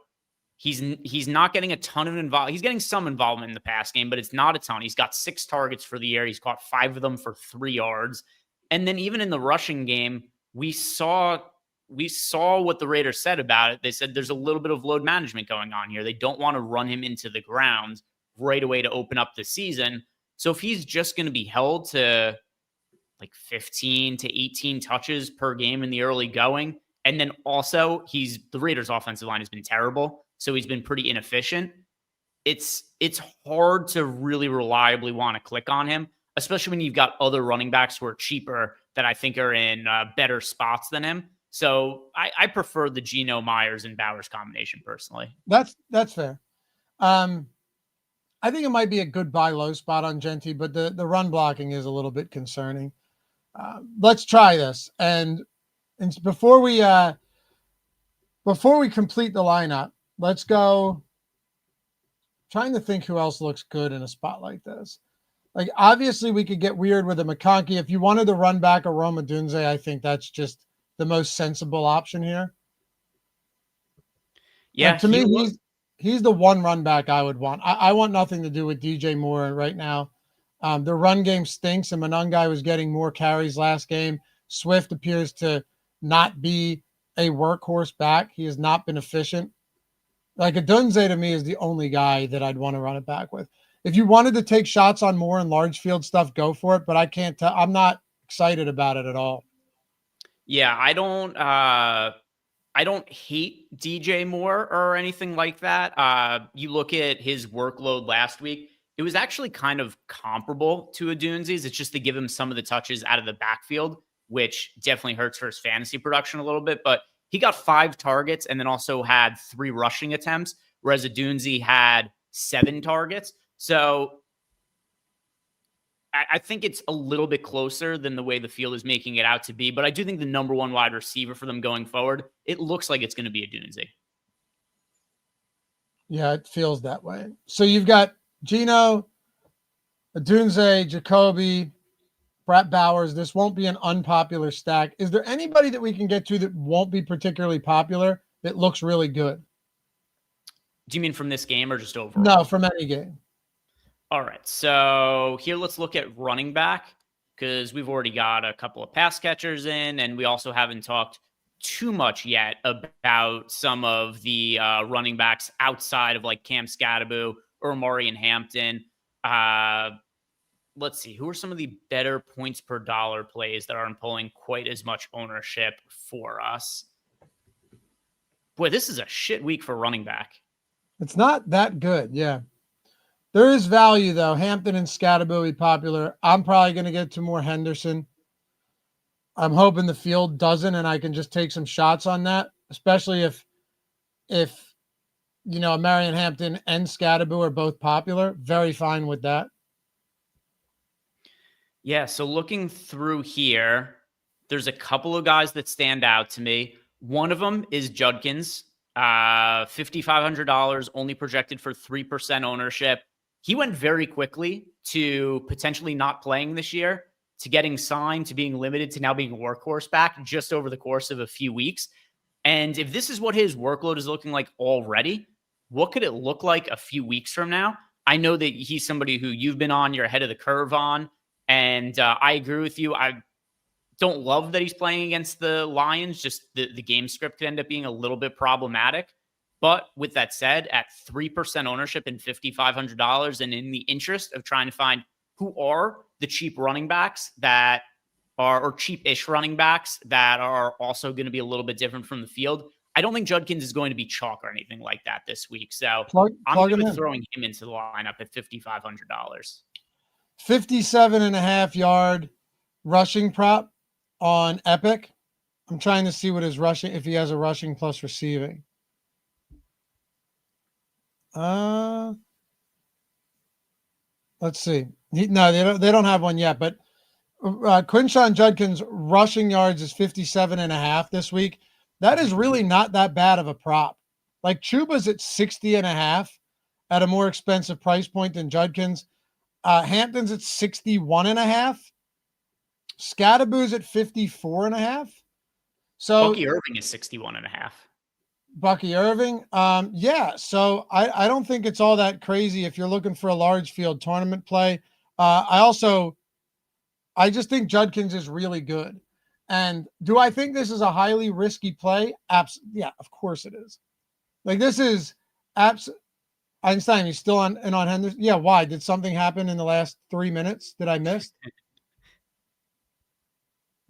he's not getting a ton of involvement. He's getting some involvement in the pass game, but it's not a ton. He's got 6 targets for the year. He's caught 5 of them for 3 yards. And then even in the rushing game, we saw what the Raiders said about it. They said there's a little bit of load management going on here. They don't want to run him into the ground right away to open up the season. So if he's just going to be held to like 15 to 18 touches per game in the early going, and then also the Raiders' offensive line has been terrible, so he's been pretty inefficient. It's hard to really reliably want to click on him, especially when you've got other running backs who are cheaper that I think are in better spots than him. So I prefer the Geno, Myers, and Bowers combination personally. That's fair. I think it might be a good buy low spot on Genty, but the run blocking is a little bit concerning. Let's try this. And before we complete the lineup, let's go. Trying to think who else looks good in a spot like this. Like, obviously we could get weird with a McConkey. If you wanted to run back a Roma Dunze, I think that's just the most sensible option here. Yeah. To me, he's the one run back I would want. I want nothing to do with DJ Moore right now. The run game stinks, and Monangai was getting more carries last game. Swift appears to not be a workhorse back. He has not been efficient. Like, a Dunze to me is the only guy that I'd want to run it back with. If you wanted to take shots on Moore and large field stuff, go for it. But I can't tell. I'm not excited about it at all. Yeah, I don't hate DJ Moore or anything like that. You look at his workload last week, it was actually kind of comparable to a Dunze's. It's just to give him some of the touches out of the backfield, which definitely hurts for his fantasy production a little bit. But he got 5 targets and then also had 3 rushing attempts, whereas Adunzi had 7 targets. So I think it's a little bit closer than the way the field is making it out to be. But I do think the number one wide receiver for them going forward, it looks like it's going to be Adunzi. Yeah, it feels that way. So you've got Geno, Adunze, Jacoby, Brett Bowers. This won't be an unpopular stack. Is there anybody that we can get to that won't be particularly popular that looks really good? Do you mean from this game or just overall? No, from any game. All right. So here, let's look at running back because we've already got a couple of pass catchers in, and we also haven't talked too much yet about some of the running backs outside of like Cam Scatterbo or Amari and Hampton. Let's see. Who are some of the better points per dollar plays that aren't pulling quite as much ownership for us? Boy, this is a shit week for running back. It's not that good. Yeah. There is value, though. Hampton and Scatterbo will be popular. I'm probably going to get to more Henderson. I'm hoping the field doesn't, and I can just take some shots on that, especially if Marion Hampton and Scatterbo are both popular. Very fine with that. Yeah, so looking through here, there's a couple of guys that stand out to me. One of them is Judkins, $5,500, only projected for 3% ownership. He went very quickly to potentially not playing this year, to getting signed, to being limited, to now being a workhorse back just over the course of a few weeks. And if this is what his workload is looking like already, what could it look like a few weeks from now? I know that he's somebody who you've been on, you're ahead of the curve on. And I agree with you. I don't love that he's playing against the Lions. Just the game script could end up being a little bit problematic. But with that said, at 3% ownership and $5,500, and in the interest of trying to find who are the cheap running backs that are, or cheap-ish running backs that are also going to be a little bit different from the field, I don't think Judkins is going to be chalk or anything like that this week. So I'm going to be throwing him into the lineup at $5,500. 57.5 yard rushing prop on Epic. I'm trying to see what his rushing, if he has a rushing plus receiving. Let's see. No, they don't have one yet, but Quinshon Judkins rushing yards is 57.5 this week. That is really not that bad of a prop. Like Chuba's at 60.5 at a more expensive price point than Judkins. Hampton's at 61.5. Scatterbo's at 54.5. So Bucky Irving is 61.5. Bucky Irving. Yeah. So I don't think it's all that crazy if you're looking for a large field tournament play. I just think Judkins is really good. And do I think this is a highly risky play? Yeah, of course it is. Like this is Einstein, you still on Henderson? Yeah, why? Did something happen in the last 3 minutes that I missed?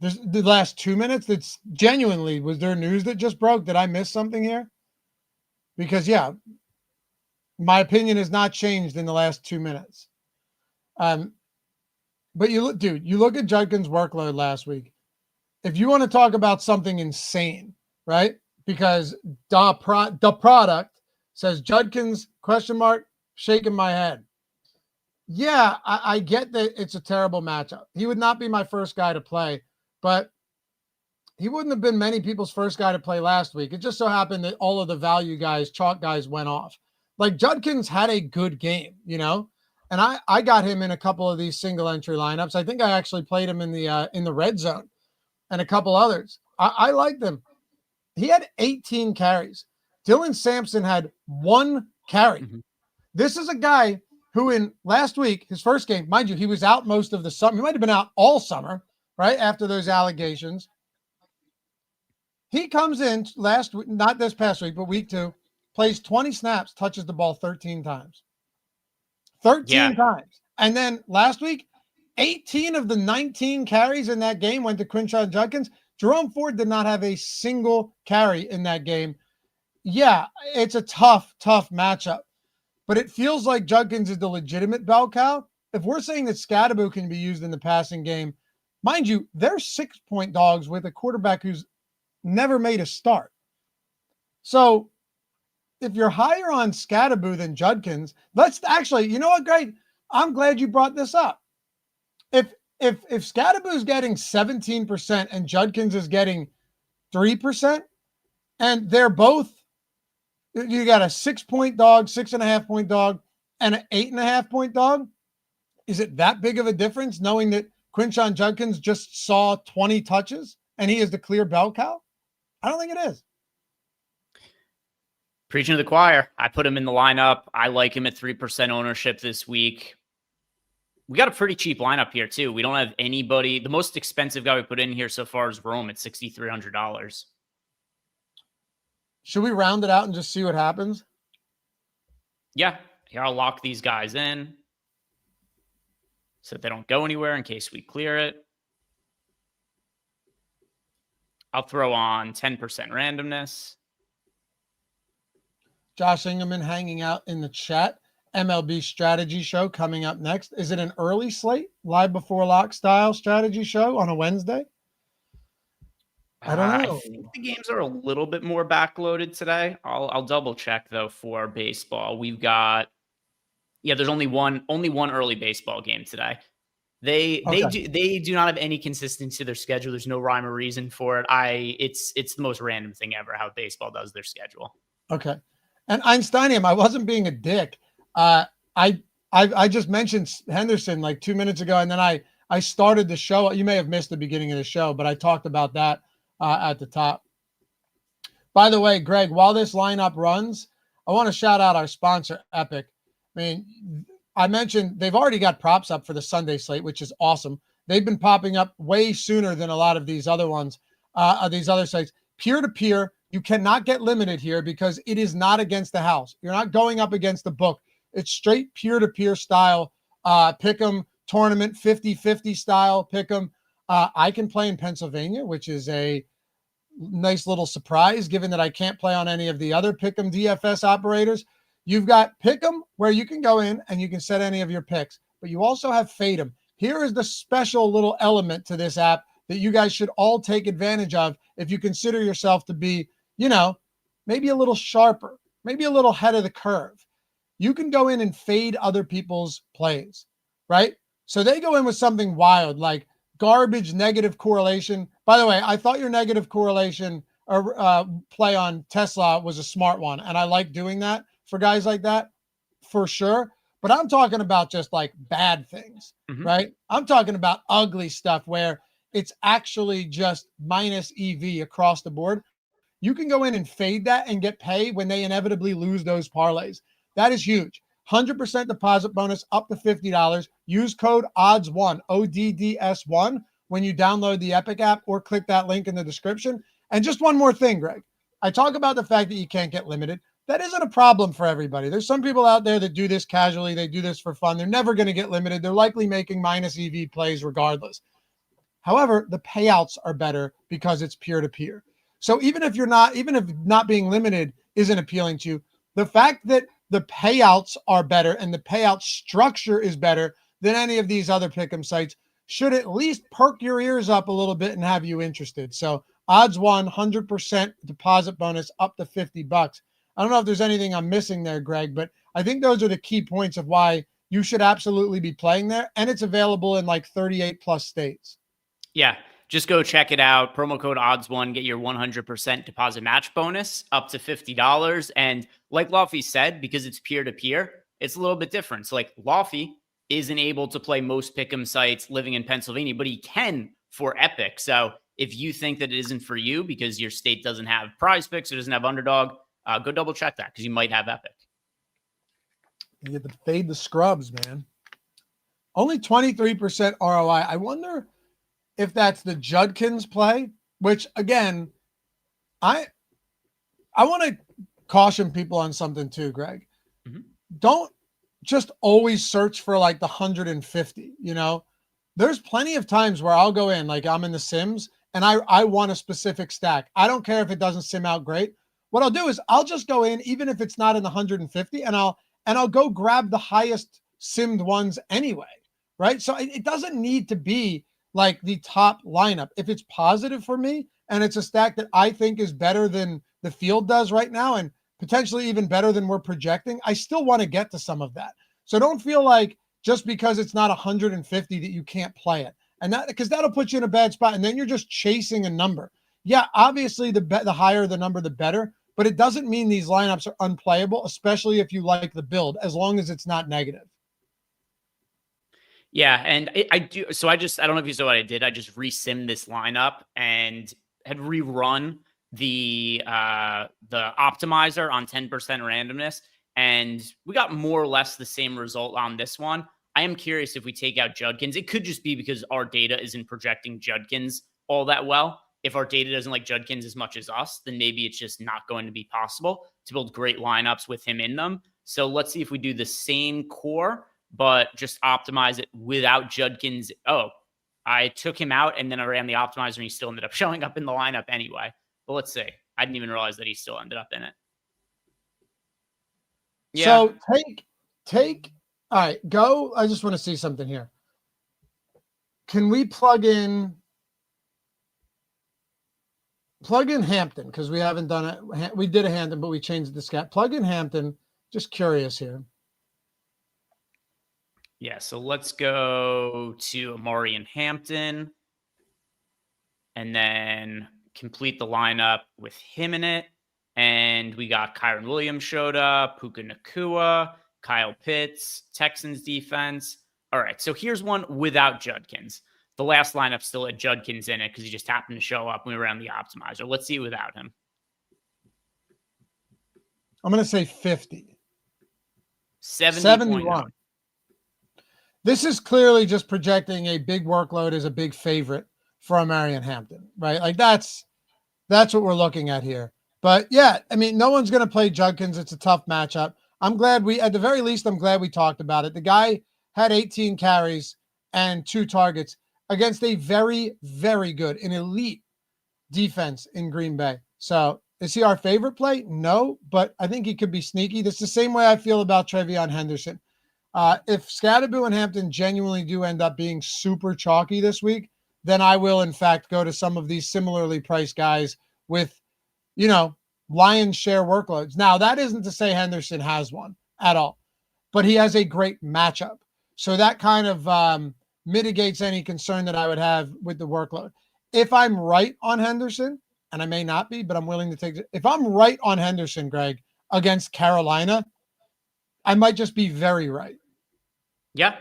The last 2 minutes? That's genuinely, was there news that just broke? Did I miss something here? Because, yeah, my opinion has not changed in the last 2 minutes. But you look at Judkins' workload last week. If you want to talk about something insane, right? Because the product says Judkins, ? Shaking my head. Yeah, I get that it's a terrible matchup. He would not be my first guy to play, but he wouldn't have been many people's first guy to play last week. It just so happened that all of the value guys, chalk guys, went off. Like Judkins had a good game, and I got him in a couple of these single entry lineups. I think I actually played him in the red zone and a couple others. I liked him. He had 18 carries. Dylan Sampson had 1 carry. Mm-hmm. This is a guy who in last week, his first game, mind you, he was out most of the summer. He might have been out all summer, right? After those allegations. He comes in last week, not this past week, but week 2, plays 20 snaps, touches the ball 13 times. 13 times. And then last week, 18 of the 19 carries in that game went to Quinshon Judkins. Jerome Ford did not have a single carry in that game. Yeah, it's a tough matchup. But it feels like Judkins is the legitimate bell cow. If we're saying that Scatterbo can be used in the passing game, mind you, they're 6-point dogs with a quarterback who's never made a start. So if you're higher on Scatterboo than Judkins, let's actually, you know what, Greg? I'm glad you brought this up. If Scatterboo's getting 17% and Judkins is getting 3%, and they're both, you got a 6-point dog, 6.5-point dog, and an 8.5-point dog. Is it that big of a difference knowing that Quinshon Judkins just saw 20 touches and he is the clear bell cow? I don't think it is. Preaching to the choir. I put him in the lineup. I like him at 3% ownership this week. We got a pretty cheap lineup here, too. We don't have anybody. The most expensive guy we put in here so far is Rome at $6,300. Should we round it out and just see what happens? Yeah. Here, I'll lock these guys in so that they don't go anywhere in case we clear it. I'll throw on 10% randomness. Josh Ingerman hanging out in the chat. MLB strategy show coming up next. Is it an early slate, live before lock style strategy show on a Wednesday? I don't know. I think the games are a little bit more backloaded today. I'll double check though for baseball. We've got, there's only one early baseball game today. They do not have any consistency to their schedule. There's no rhyme or reason for it. It's the most random thing ever how baseball does their schedule. Okay. And Einsteinium, I wasn't being a dick. I just mentioned Henderson like 2 minutes ago, and then I started the show. You may have missed the beginning of the show, but I talked about that at the top. By the way, Greg, while this lineup runs, I want to shout out our sponsor, Epic. I mean, I mentioned they've already got props up for the Sunday slate, which is awesome. They've been popping up way sooner than a lot of these other ones, these other sites. Peer-to-peer, you cannot get limited here because it is not against the house. You're not going up against the book. It's straight peer-to-peer style pick'em tournament, 50-50 style pick'em. I can play in Pennsylvania, which is a nice little surprise given that I can't play on any of the other pick'em DFS operators. You've got pick'em where you can go in and you can set any of your picks, but you also have fade'em. Here is the special little element to this app that you guys should all take advantage of if you consider yourself to be, maybe a little sharper, maybe a little ahead of the curve. You can go in and fade other people's plays, right? So they go in with something wild like garbage negative correlation. By the way, I thought your negative correlation or play on Tesla was a smart one. And I like doing that for guys like that for sure. But I'm talking about just like bad things, right? I'm talking about ugly stuff where it's actually just minus EV across the board. You can go in and fade that and get paid when they inevitably lose those parlays. That is huge. 100% deposit bonus up to $50. Use code ODDS1, ODDS1, when you download the Epic app or click that link in the description. And just one more thing, Greg. I talk about the fact that you can't get limited. That isn't a problem for everybody. There's some people out there that do this casually. They do this for fun. They're never going to get limited. They're likely making minus EV plays regardless. However, the payouts are better because it's peer-to-peer. So even if not being limited isn't appealing to you, the fact that the payouts are better and the payout structure is better than any of these other pick'em sites should at least perk your ears up a little bit and have you interested. So odds 100% deposit bonus up to $50. I don't know if there's anything I'm missing there, Greg, but I think those are the key points of why you should absolutely be playing there. And it's available in like 38 plus states. Yeah. Just go check it out. Promo code ODDS1, get your 100% deposit match bonus up to $50. And like Loughy said, because it's peer-to-peer, it's a little bit different. So like Loughy isn't able to play most pick'em sites living in Pennsylvania, but he can for Epic. So if you think that it isn't for you because your state doesn't have prize picks or doesn't have underdog, go double check that because you might have Epic. You get to fade the scrubs, man. Only 23% ROI. I wonder if that's the Judkins play, which again, I want to caution people on something too, Greg. Don't just always search for like the 150, there's plenty of times where I'll go in, like I'm in the Sims and I want a specific stack. I don't care if it doesn't sim out great. What I'll do is I'll just go in, even if it's not in the 150 and I'll go grab the highest simmed ones anyway. Right. So it doesn't need to be like the top lineup. If it's positive for me and it's a stack that I think is better than the field does right now and potentially even better than we're projecting, I still want to get to some of that. So don't feel like just because it's not 150 that you can't play it. And that, because that'll put you in a bad spot. And then you're just chasing a number. Yeah, obviously the higher the number, the better, but it doesn't mean these lineups are unplayable, especially if you like the build, as long as it's not negative. Yeah, and I do. So I don't know if you saw what I did. I just resimmed this lineup and had rerun the optimizer on 10% randomness, and we got more or less the same result on this one. I am curious if we take out Judkins. It could just be because our data isn't projecting Judkins all that well. If our data doesn't like Judkins as much as us, then maybe it's just not going to be possible to build great lineups with him in them. So let's see if we do the same core, but just optimize it without Judkins. Oh, I took him out and then I ran the optimizer and he still ended up showing up in the lineup anyway. But let's see. I didn't even realize that he still ended up in it. Yeah. So take, all right, go. I just want to see something here. Can we plug in Hampton? Because we haven't done it. We did a Hampton, but we changed the scat. Plug in Hampton. Just curious here. Yeah, so let's go to Amari and Hampton and then complete the lineup with him in it. And we got Kyron Williams showed up, Puka Nacua, Kyle Pitts, Texans defense. All right, so here's one without Judkins. The last lineup still had Judkins in it because he just happened to show up when we were on the optimizer. Let's see without him. I'm going to say 50. 71. This is clearly just projecting a big workload as a big favorite for Marion Hampton, right? Like that's what we're looking at here. But yeah, I mean, no one's going to play Judkins. It's a tough matchup. I'm glad at the very least, I'm glad we talked about it. The guy had 18 carries and 2 targets against a very, very good, an elite defense in Green Bay. So is he our favorite play? No, but I think he could be sneaky. That's the same way I feel about Trevion Henderson. If Scadaboo and Hampton genuinely do end up being super chalky this week, then I will, in fact, go to some of these similarly priced guys with, lion's share workloads. Now, that isn't to say Henderson has one at all, but he has a great matchup. So that kind of mitigates any concern that I would have with the workload. If I'm right on Henderson, and I may not be, but I'm willing to take it. If I'm right on Henderson, Greg, against Carolina, I might just be very right. Yeah,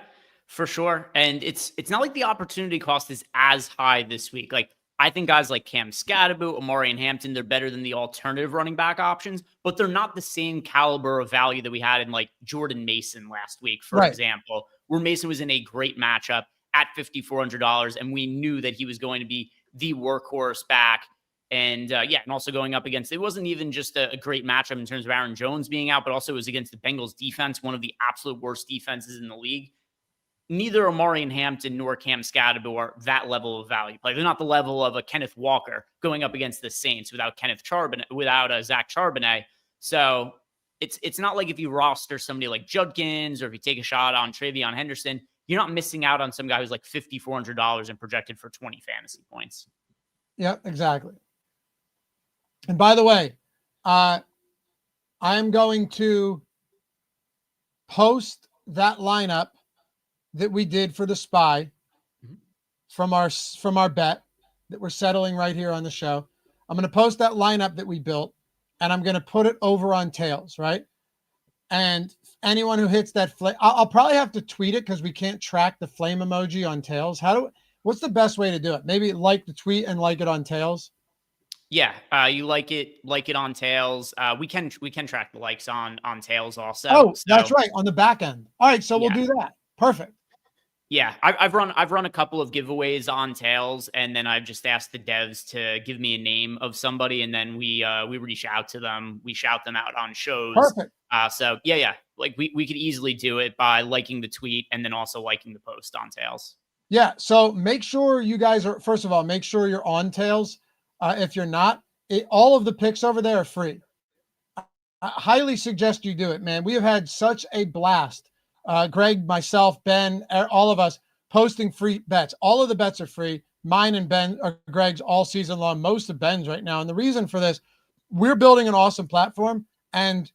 for sure. And it's not like the opportunity cost is as high this week. Like, I think guys like Cam Scadaboo, Amari and Hampton, they're better than the alternative running back options, but they're not the same caliber of value that we had in like Jordan Mason last week, for example, where Mason was in a great matchup at $5,400. And we knew that he was going to be the workhorse back. And and also going up against, it wasn't even just a great matchup in terms of Aaron Jones being out, but also it was against the Bengals defense, one of the absolute worst defenses in the league. Neither Amari and Hampton nor Cam Scadaboo are that level of value play. They're not the level of a Kenneth Walker going up against the Saints without Zach Charbonnet. So it's not like if you roster somebody like Judkins or if you take a shot on Trevion Henderson, you're not missing out on some guy who's like $5,400 and projected for 20 fantasy points. Yeah, exactly. And by the way, I am going to post that lineup that we did for the SPY from our bet that we're settling right here on the show. I'm going to post that lineup that we built, and I'm going to put it over on Tails, right? And anyone who hits that flame, I'll probably have to tweet it because we can't track the flame emoji on Tails. What's the best way to do it? Maybe like the tweet and like it on Tails. Yeah, you like it on Tails. We can track the likes on Tails also. Oh, so that's right, on the back end. All right, so we'll do that. Perfect. Yeah, I've run a couple of giveaways on Tails, and then I've just asked the devs to give me a name of somebody, and then we reach out to them. We shout them out on shows. Perfect. So yeah, like we could easily do it by liking the tweet and then also liking the post on Tails. Yeah, so make sure you guys are, first of all, make sure you're on Tails. If you're not, all of the picks over there are free. I highly suggest you do it, man. We have had such a blast. Greg, myself, Ben, all of us posting free bets. All of the bets are free. Mine and Ben or Greg's all season long, most of Ben's right now. And the reason for this, we're building an awesome platform, and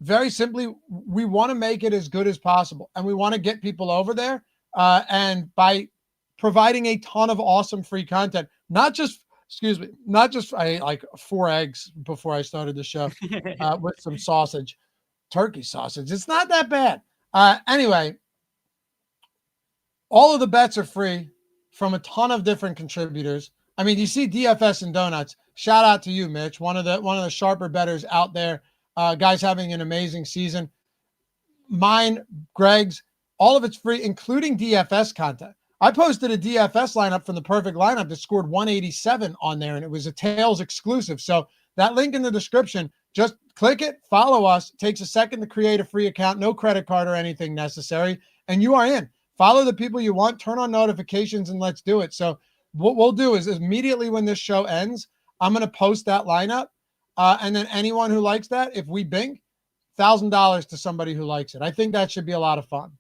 very simply, we want to make it as good as possible. And we want to get people over there. And by providing a ton of awesome free content, not just I like 4 eggs before I started the show with some sausage, turkey sausage. It's not that bad. Anyway, all of the bets are free from a ton of different contributors. I mean, you see DFS and Donuts. Shout out to you, Mitch, one of the sharper bettors out there. Guys having an amazing season. Mine, Greg's, all of it's free, including DFS content. I posted a DFS lineup from the perfect lineup that scored 187 on there, and it was a Tails exclusive. So that link in the description, just click it, follow us. It takes a second to create a free account, no credit card or anything necessary, and you are in. Follow the people you want, turn on notifications, and let's do it. So what we'll do is immediately when this show ends, I'm going to post that lineup. And then anyone who likes that, if we bing, $1,000 to somebody who likes it. I think that should be a lot of fun.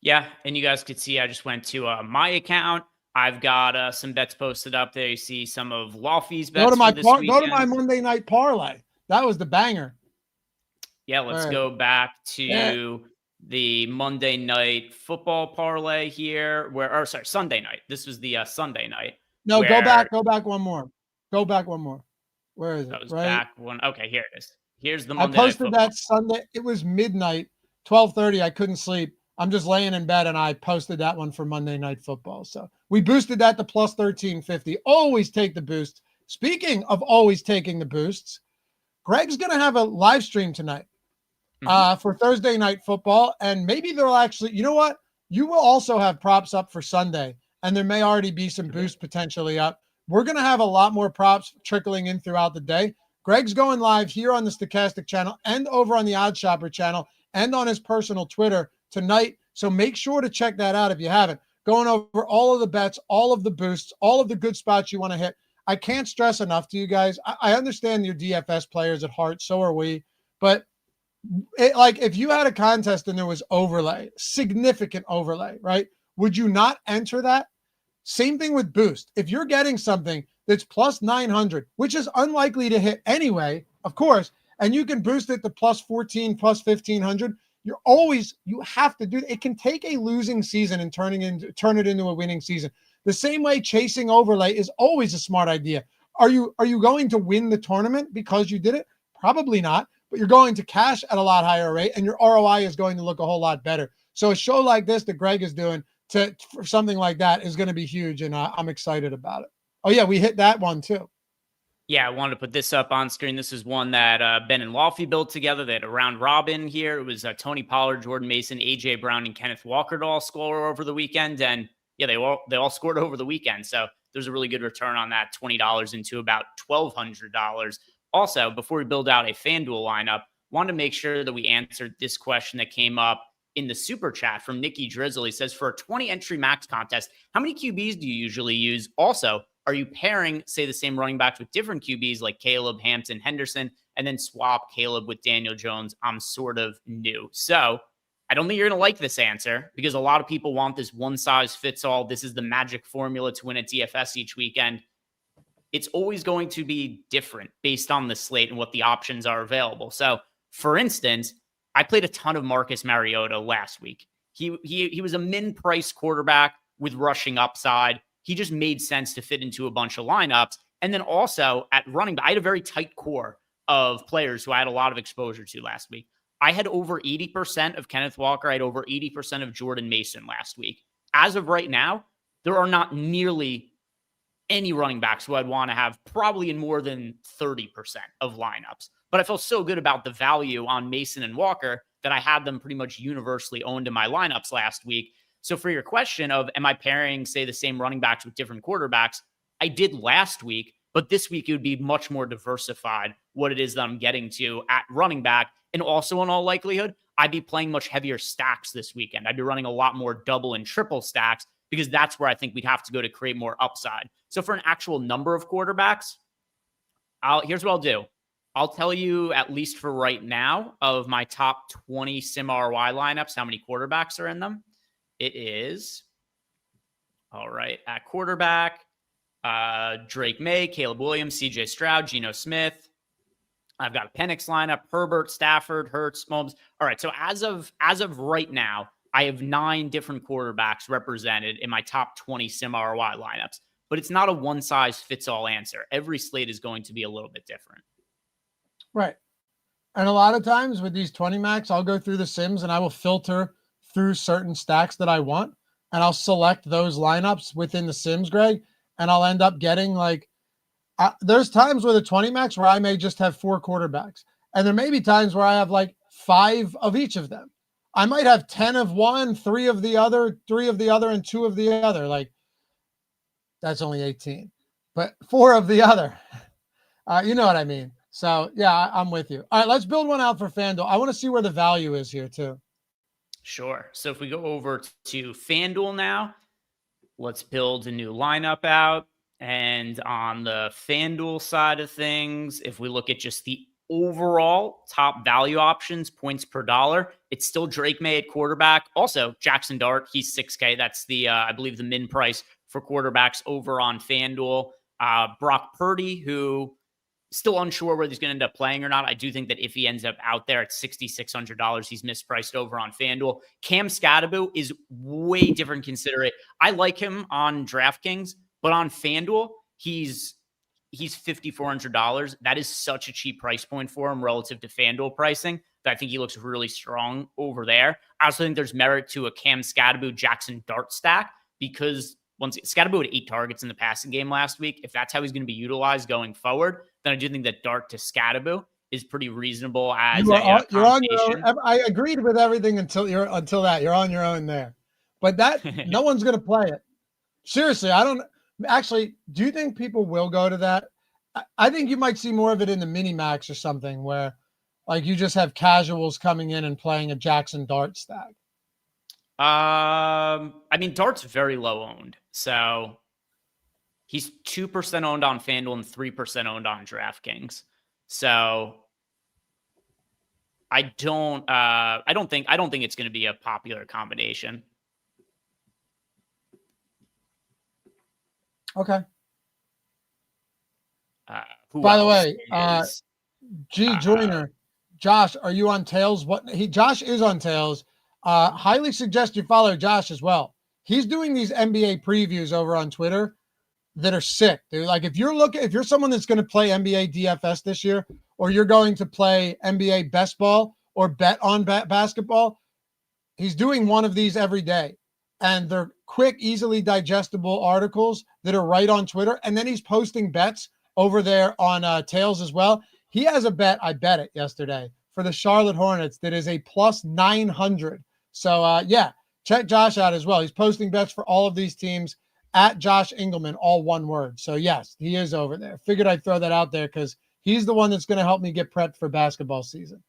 Yeah, and you guys could see I just went to my account. I've got some bets posted up there. You see some of Loughy's bets. Go to my Monday night parlay. That was the banger. Yeah, let's go back to the Monday night football parlay here. Sunday night. This was the Sunday night. No, go back one more. Go back one more. Where is it? That was back one. Okay, here it is. Here's the Monday. I posted that Sunday. It was midnight, 12:30. I couldn't sleep. I'm just laying in bed, and I posted that one for Monday Night Football. So we boosted that to plus 1350. Always take the boost. Speaking of always taking the boosts, Greg's going to have a live stream tonight for Thursday Night Football, and maybe they'll actually, you know what? You will also have props up for Sunday, and there may already be some boost potentially up. We're going to have a lot more props trickling in throughout the day. Greg's going live here on the Stokastic channel and over on the OddsShopper channel and on his personal Twitter tonight. So make sure to check that out if you haven't. Going over all of the bets, all of the boosts, all of the good spots you want to hit. I can't stress enough to you guys. I understand you're DFS players at heart. So are we. But if you had a contest and there was overlay, significant overlay, right? Would you not enter that? Same thing with boost. If you're getting something that's plus 900, which is unlikely to hit anyway, of course, and you can boost it to plus 14, plus 1500, you have to do it. It can take a losing season and turn it into a winning season. The same way chasing overlay is always a smart idea. Are you going to win the tournament because you did it? Probably not, but you're going to cash at a lot higher rate and your ROI is going to look a whole lot better. So a show like this that Greg is doing for something like that is going to be huge, and I'm excited about it. Oh yeah, we hit that one too. Yeah, I wanted to put this up on screen. This is one that Ben and Loughy built together. They had a round robin here. It was Tony Pollard, Jordan Mason, AJ Brown, and Kenneth Walker to all score over the weekend. And yeah, they all scored over the weekend. So there's a really good return on that, $20 into about $1,200. Also, before we build out a FanDuel lineup, wanted to make sure that we answered this question that came up in the super chat from Nikki Drizzle. He says, for a 20 entry max contest, how many QBs do you usually use? Also, are you pairing, say, the same running backs with different QBs like Caleb, Hampton, Henderson, and then swap Caleb with Daniel Jones? I'm sort of new. So I don't think you're going to like this answer because a lot of people want this one size fits all. This is the magic formula to win at DFS each weekend. It's always going to be different based on the slate and what the options are available. So, for instance, I played a ton of Marcus Mariota last week. He was a min-price quarterback with rushing upside. He just made sense to fit into a bunch of lineups. And then also at running back, I had a very tight core of players who I had a lot of exposure to last week. I had over 80% of Kenneth Walker. I had over 80% of Jordan Mason last week. As of right now, there are not nearly any running backs who I'd want to have probably in more than 30% of lineups. But I felt so good about the value on Mason and Walker that I had them pretty much universally owned in my lineups last week. So for your question of, am I pairing, say, the same running backs with different quarterbacks? I did last week, but this week it would be much more diversified what it is that I'm getting to at running back. And also in all likelihood, I'd be playing much heavier stacks this weekend. I'd be running a lot more double and triple stacks because that's where I think we'd have to go to create more upside. So for an actual number of quarterbacks, here's what I'll do. I'll tell you, at least for right now, of my top 20 sim ROI lineups, how many quarterbacks are in them. It is All right. At quarterback, Drake May, Caleb Williams, CJ Stroud, Geno Smith. I've got a Penix lineup, Herbert, Stafford, Hurts, Mahomes. All right. So as of right now, I have 9 different quarterbacks represented in my top 20 sim ROI lineups, but it's not a one size fits all answer. Every slate is going to be a little bit different. Right. And a lot of times with these 20 max, I'll go through the sims and I will filter through certain stacks that I want, and I'll select those lineups within the sims, Greg, and I'll end up getting like, there's times with a 20 max where I may just have 4 quarterbacks. And there may be times where I have like 5 of each of them. I might have 10 of one, 3 of the other, 3 of the other, and 2 of the other. Like, that's only 18, but 4 of the other. You know what I mean? So yeah, I'm with you. All right, let's build one out for FanDuel. I want to see where the value is here too. Sure. So if we go over to FanDuel now, let's build a new lineup out. And on the FanDuel side of things, if we look at just the overall top value options, points per dollar, it's still Drake May at quarterback. Also, Jackson Dart, he's $6K. That's the, I believe, the min price for quarterbacks over on FanDuel. Brock Purdy, who still unsure whether he's going to end up playing or not. I do think that if he ends up out there at $6,600, he's mispriced over on FanDuel. Cam Scatterbo is way different considerate. I like him on DraftKings, but on FanDuel, he's $5,400. That is such a cheap price point for him relative to FanDuel pricing that I think he looks really strong over there. I also think there's merit to a Cam Scatterbo Jackson Dart stack because once Scatterbo had 8 targets in the passing game last week. If that's how he's going to be utilized going forward, then I do think that Dart to Scatterbo is pretty reasonable as you're on your own. I agreed with everything until that. You're on your own there. But that no one's going to play it. Seriously, I don't actually. Do you think people will go to that? I think you might see more of it in the mini max or something where like you just have casuals coming in and playing a Jackson Dart stack. I mean, Dart's very low owned. So he's 2% owned on FanDuel and 3% owned on DraftKings. So I don't think it's going to be a popular combination. Okay. By the way, Joyner, Josh, are you on Tails? Josh is on Tails. Highly suggest you follow Josh as well. He's doing these NBA previews over on Twitter that are sick, dude. Like if you're someone that's going to play NBA DFS this year, or you're going to play NBA best ball or bet on basketball, he's doing one of these every day. And they're quick, easily digestible articles that are right on Twitter. And then he's posting bets over there on Tails as well. He has a bet, I bet it yesterday, for the Charlotte Hornets that is a plus 900. So, yeah, check Josh out as well. He's posting bets for all of these teams at Josh Engelman, all one word. So, yes, he is over there. Figured I'd throw that out there because he's the one that's going to help me get prepped for basketball season.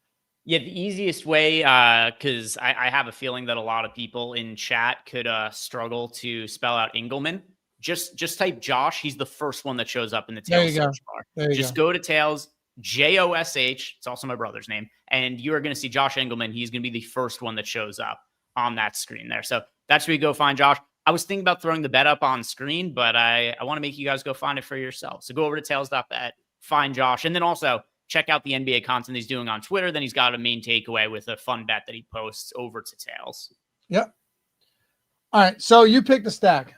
Yeah, the easiest way, because I have a feeling that a lot of people in chat could struggle to spell out Engelman. Just type Josh. He's the first one that shows up in the Tails search bar. Just go to Tails, Josh. It's also my brother's name. And you are going to see Josh Engelman. He's going to be the first one that shows up on that screen there. So that's where you go find Josh. I was thinking about throwing the bet up on screen, but I want to make you guys go find it for yourself. So go over to tails.bet, find Josh, and then also check out the NBA content he's doing on Twitter. Then he's got a main takeaway with a fun bet that he posts over to Tails. Yep. All right. So you pick the stack.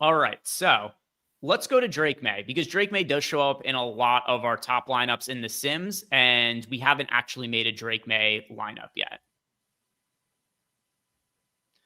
All right. So let's go to Drake May because Drake May does show up in a lot of our top lineups in the Sims, and we haven't actually made a Drake May lineup yet.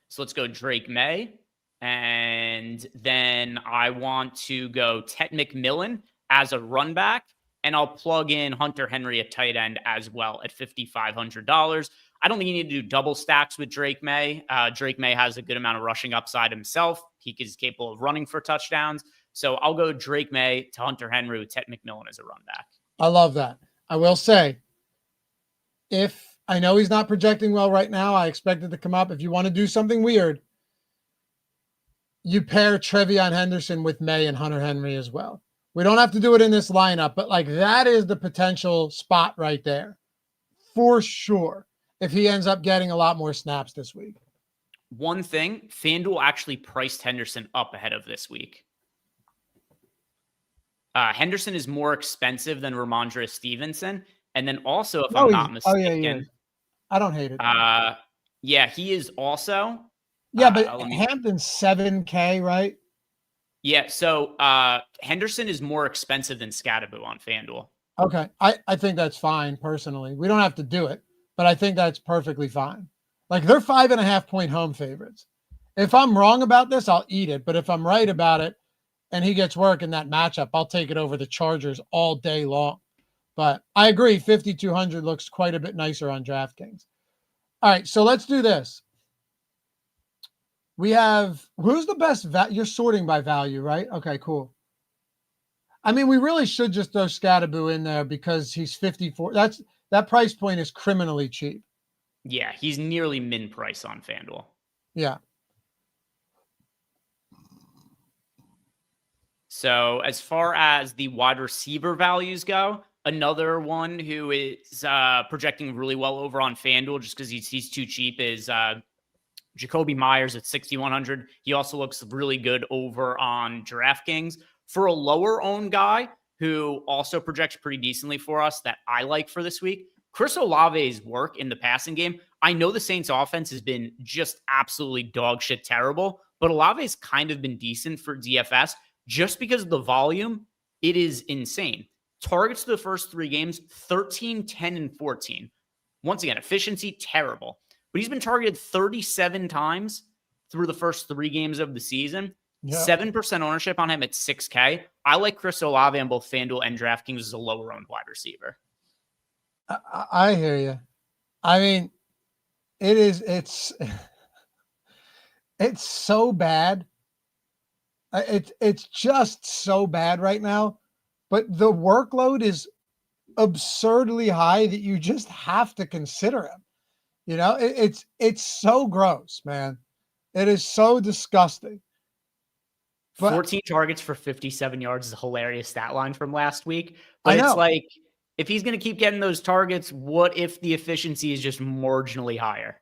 So let's go Drake May. And then I want to go Tet McMillan as a run back, and I'll plug in Hunter Henry at tight end as well at $5,500. I don't think you need to do double stacks with Drake May. Drake May has a good amount of rushing upside himself. He is capable of running for touchdowns. So I'll go Drake May to Hunter Henry with Tet McMillan as a run back. I love that. I will say, if I know he's not projecting well right now, I expect it to come up. If you want to do something weird, you pair Trevion Henderson with May and Hunter Henry as well. We don't have to do it in this lineup, but like that is the potential spot right there for sure if he ends up getting a lot more snaps this week. one thing, FanDuel actually priced Henderson up ahead of this week. Henderson is more expensive than Ramondre Stevenson. And then also, if I'm not mistaken, I don't hate it. Yeah, he is also. Yeah, but Hampton's $7K, right? Yeah, so Henderson is more expensive than Scadaboo on FanDuel. Okay, I think that's fine personally. We don't have to do it, but I think that's perfectly fine. Like, they're 5.5-point home favorites. If I'm wrong about this, I'll eat it. But if I'm right about it and he gets work in that matchup, I'll take it over the Chargers all day long. But I agree, 5,200 looks quite a bit nicer on DraftKings. All right, so let's do this. We have, who's the best? You're sorting by value, right? Okay, cool. I mean, we really should just throw Scadaboo in there because he's 54. That price point is criminally cheap. Yeah, he's nearly min price on FanDuel. Yeah. So as far as the wide receiver values go, another one who is projecting really well over on FanDuel just because he's too cheap is Jacoby Myers at 6,100. He also looks really good over on DraftKings. For a lower owned guy who also projects pretty decently for us that I like for this week, Chris Olave's work in the passing game. I know the Saints offense has been just absolutely dog shit terrible, but Olave's kind of been decent for DFS just because of the volume. It is insane. Targets to the first 3 games, 13, 10, and 14. Once again, efficiency, terrible. But he's been targeted 37 times through the first 3 games of the season. Yeah. 7% ownership on him at 6K. I like Chris Olave on both FanDuel and DraftKings as a lower owned wide receiver. I hear you. I mean, it's so bad. It's just so bad right now, but the workload is absurdly high that you just have to consider him. You know, it's so gross, man. It is so disgusting. But 14 targets for 57 yards is a hilarious stat line from last week. But it's like, if he's going to keep getting those targets, what if the efficiency is just marginally higher?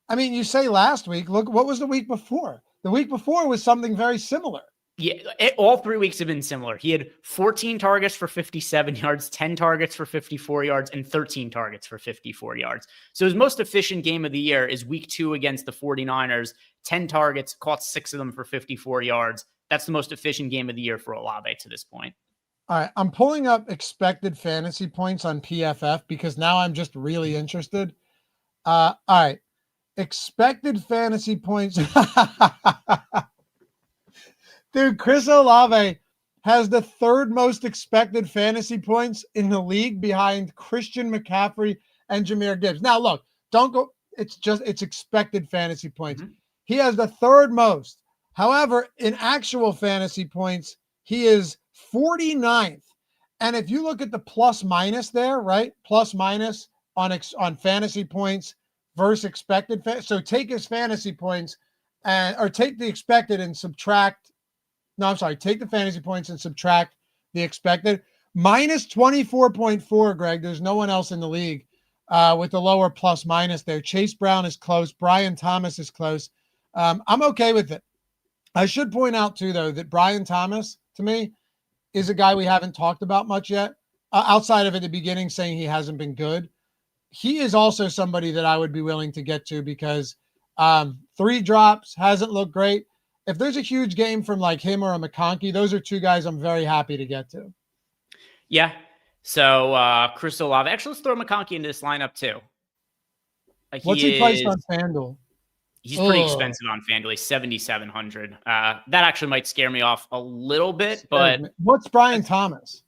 I mean, you say last week, look, what was the week before? The week before was something very similar. Yeah, all 3 weeks have been similar. He had 14 targets for 57 yards, 10 targets for 54 yards, and 13 targets for 54 yards. So his most efficient game of the year is week 2 against the 49ers, 10 targets, caught 6 of them for 54 yards. That's the most efficient game of the year for Olave to this point. All right, I'm pulling up expected fantasy points on PFF because now I'm just really interested. All right, expected fantasy points. Dude, Chris Olave has the 3rd most expected fantasy points in the league behind Christian McCaffrey and Jahmyr Gibbs. Now, look, don't go. It's expected fantasy points. Mm-hmm. He has the 3rd most. However, in actual fantasy points, he is 49th. And if you look at the plus minus there, right? Plus minus on fantasy points versus expected. So take his fantasy points or take the expected and subtract. No, I'm sorry. Take the fantasy points and subtract the expected. Minus 24.4, Greg. There's no one else in the league with the lower plus minus there. Chase Brown is close. Brian Thomas is close. I'm okay with it. I should point out, too, though, that Brian Thomas, to me, is a guy we haven't talked about much yet, outside of at the beginning saying he hasn't been good. He is also somebody that I would be willing to get to because 3 drops, hasn't looked great. If there's a huge game from like him or a McConkey, those are 2 guys I'm very happy to get to. Yeah. So Chris Olave, actually, let's throw McConkey into this lineup too. What's he priced on FanDuel? He's pretty expensive on FanDuel. He's 7,700. That actually might scare me off a little bit, but what's Brian Thomas?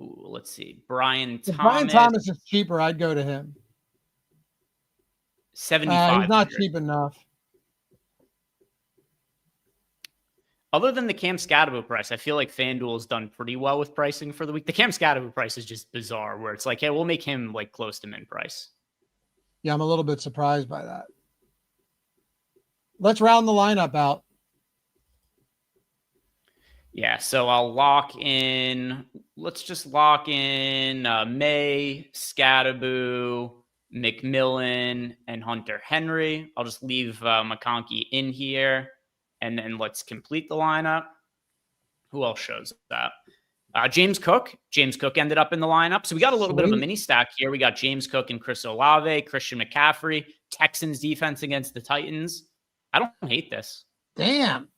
Ooh, let's see. Brian Thomas. If Brian Thomas is cheaper, I'd go to him. 7,500. He's not cheap enough. Other than the Cam Scadaboo price, I feel like FanDuel has done pretty well with pricing for the week. The Cam Scadaboo price is just bizarre, where it's like, hey, we'll make him like close to min price. Yeah, I'm a little bit surprised by that. Let's round the lineup out. Yeah, so I'll lock in. Let's just lock in May, Scadaboo, McMillan, and Hunter Henry. I'll just leave McConkey in here, and then let's complete the lineup. Who else shows up? James Cook. James Cook ended up in the lineup. So we got a little bit of a mini stack here. We got James Cook and Chris Olave, Christian McCaffrey, Texans defense against the Titans. I don't hate this. Damn.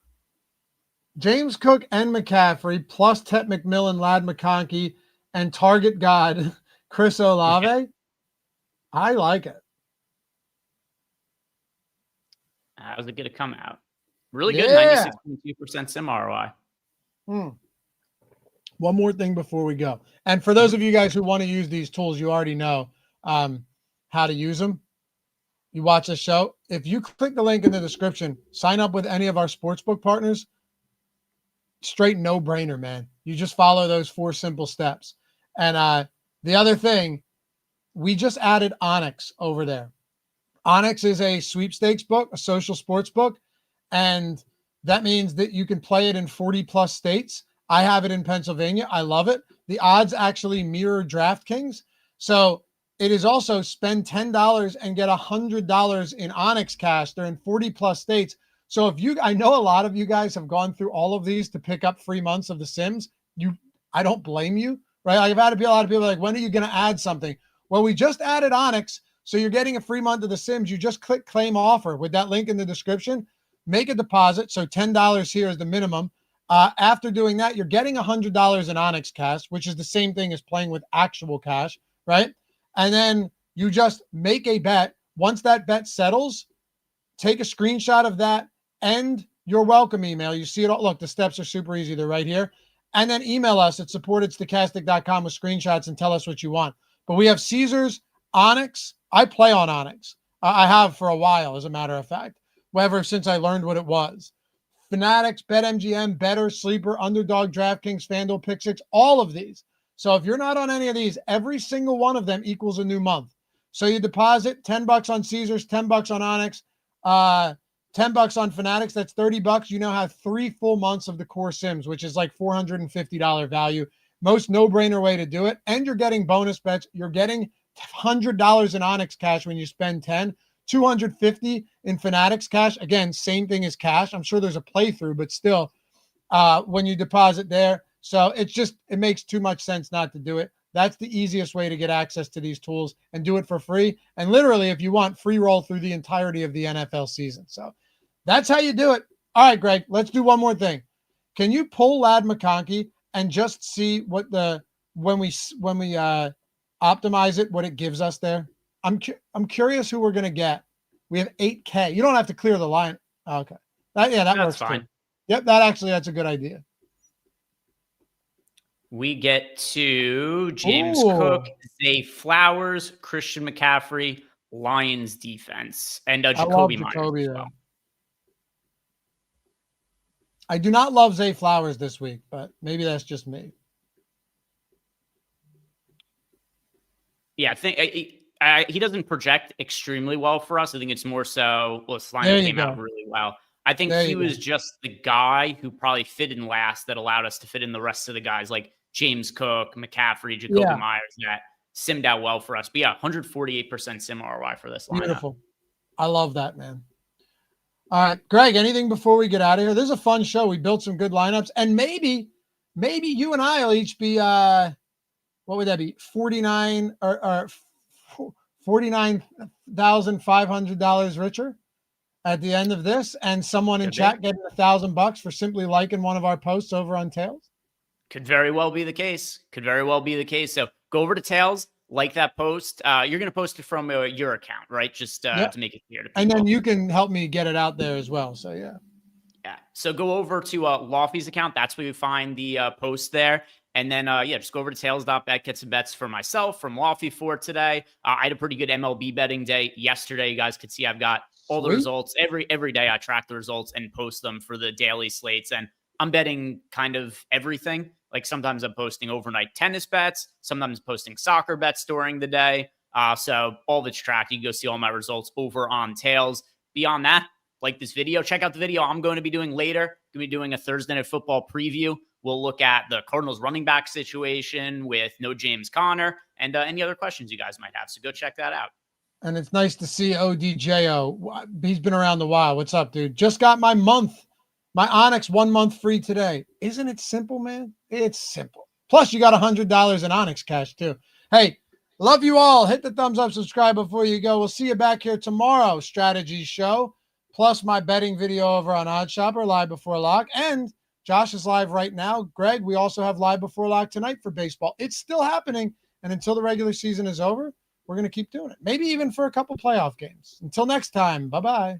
James Cook and McCaffrey plus Tet McMillan, Lad McConkey, and target god Chris Olave. Yeah. I like it. How's it going to come out? Really good, 96.2% sim ROI. One more thing before we go. And for those of you guys who want to use these tools, you already know how to use them. You watch the show. If you click the link in the description, sign up with any of our sportsbook partners. Straight no-brainer, man. You just follow those 4 simple steps. And the other thing, we just added Onyx over there. Onyx is a sweepstakes book, a social sports book, and that means that you can play it in 40-plus states. I have it in Pennsylvania. I love it. The odds actually mirror DraftKings. So it is also spend $10 and get $100 in Onyx cash. They're in 40-plus states. So I know a lot of you guys have gone through all of these to pick up free months of the Sims. I don't blame you, right? Like I've had a lot of people like, when are you going to add something? Well, we just added Onyx. So you're getting a free month of the Sims. You just click claim offer with that link in the description, make a deposit. So $10 here is the minimum. After doing that, you're getting $100 in Onyx cash, which is the same thing as playing with actual cash, right? And then you just make a bet. Once that bet settles, take a screenshot of that and your welcome email. You see it all. Look, the steps are super easy. They're right here. And then email us at support@stokastic.com with screenshots and tell us what you want. But we have Caesars, Onyx. I play on Onyx. I have for a while, as a matter of fact, ever since I learned what it was. Fanatics, BetMGM, Better, Sleeper, Underdog, DraftKings, FanDuel, Pick Six, all of these. So if you're not on any of these, every single one of them equals a new month. So you deposit $10 on Caesars, $10 on Onyx, $10 on Fanatics. That's $30. You now have 3 full months of the core Sims, which is like $450 value. Most no-brainer way to do it. And you're getting bonus bets. You're getting $100 in Onyx cash when you spend 10. $250 in Fanatics cash. Again, same thing as cash. I'm sure there's a playthrough, but still, when you deposit there. So it makes too much sense not to do it. That's the easiest way to get access to these tools and do it for free. And literally, if you want, free roll through the entirety of the NFL season. So that's how you do it. All right, Greg, let's do one more thing. Can you pull Lad McConkey and just see what when we optimize it, what it gives us there? I'm curious who we're going to get. We have 8K. You don't have to clear the line. Okay. That works fine. Too. Yep. That's a good idea. We get to James Cook, Zay Flowers, Christian McCaffrey, Lions defense, and Jacoby Myers as well. I do not love Zay Flowers this week, but maybe that's just me. Yeah, I think he doesn't project extremely well for us. I think it's more so, this lineup came out really well. I think he was just the guy who probably fit in last that allowed us to fit in the rest of the guys like James Cook, McCaffrey, Jacoby Myers that simmed out well for us. But yeah, 148% sim ROI for this lineup. Beautiful. I love that, man. All right, Greg, anything before we get out of here? This is a fun show. We built some good lineups. And maybe you and I will each be, what would that be? $49,500 richer at the end of this, and someone in chat getting $1,000 for simply liking one of our posts over on Tails. Could very well be the case. So go over to Tails, like that post. You're going to post it from your account, right? Just to make it clear to people. And then you can help me get it out there as well. So yeah. So go over to Loughy's account. That's where you find the post there. And then, just go over to tails.bet, get some bets for myself from Loughy for today. I had a pretty good MLB betting day yesterday. You guys could see I've got all the results. Every day I track the results and post them for the daily slates. And I'm betting kind of everything. Like sometimes I'm posting overnight tennis bets. Sometimes posting soccer bets during the day. So all of it's tracked. You can go see all my results over on Tails. Beyond that, like this video, check out the video I'm going to be doing later. I'm going to be doing a Thursday Night Football preview. We'll look at the Cardinals running back situation with no James Conner and any other questions you guys might have. So go check that out. And it's nice to see ODJO. He's been around a while. What's up, dude? Just got my Onyx 1 month free today. Isn't it simple, man? It's simple. Plus, you got $100 in Onyx cash, too. Hey, love you all. Hit the thumbs up, subscribe before you go. We'll see you back here tomorrow, Strategy Show, plus my betting video over on OddsShopper, live before lock. And Josh is live right now. Greg, we also have live before lock tonight for baseball. It's still happening. And until the regular season is over, we're going to keep doing it. Maybe even for a couple playoff games. Until next time, bye-bye.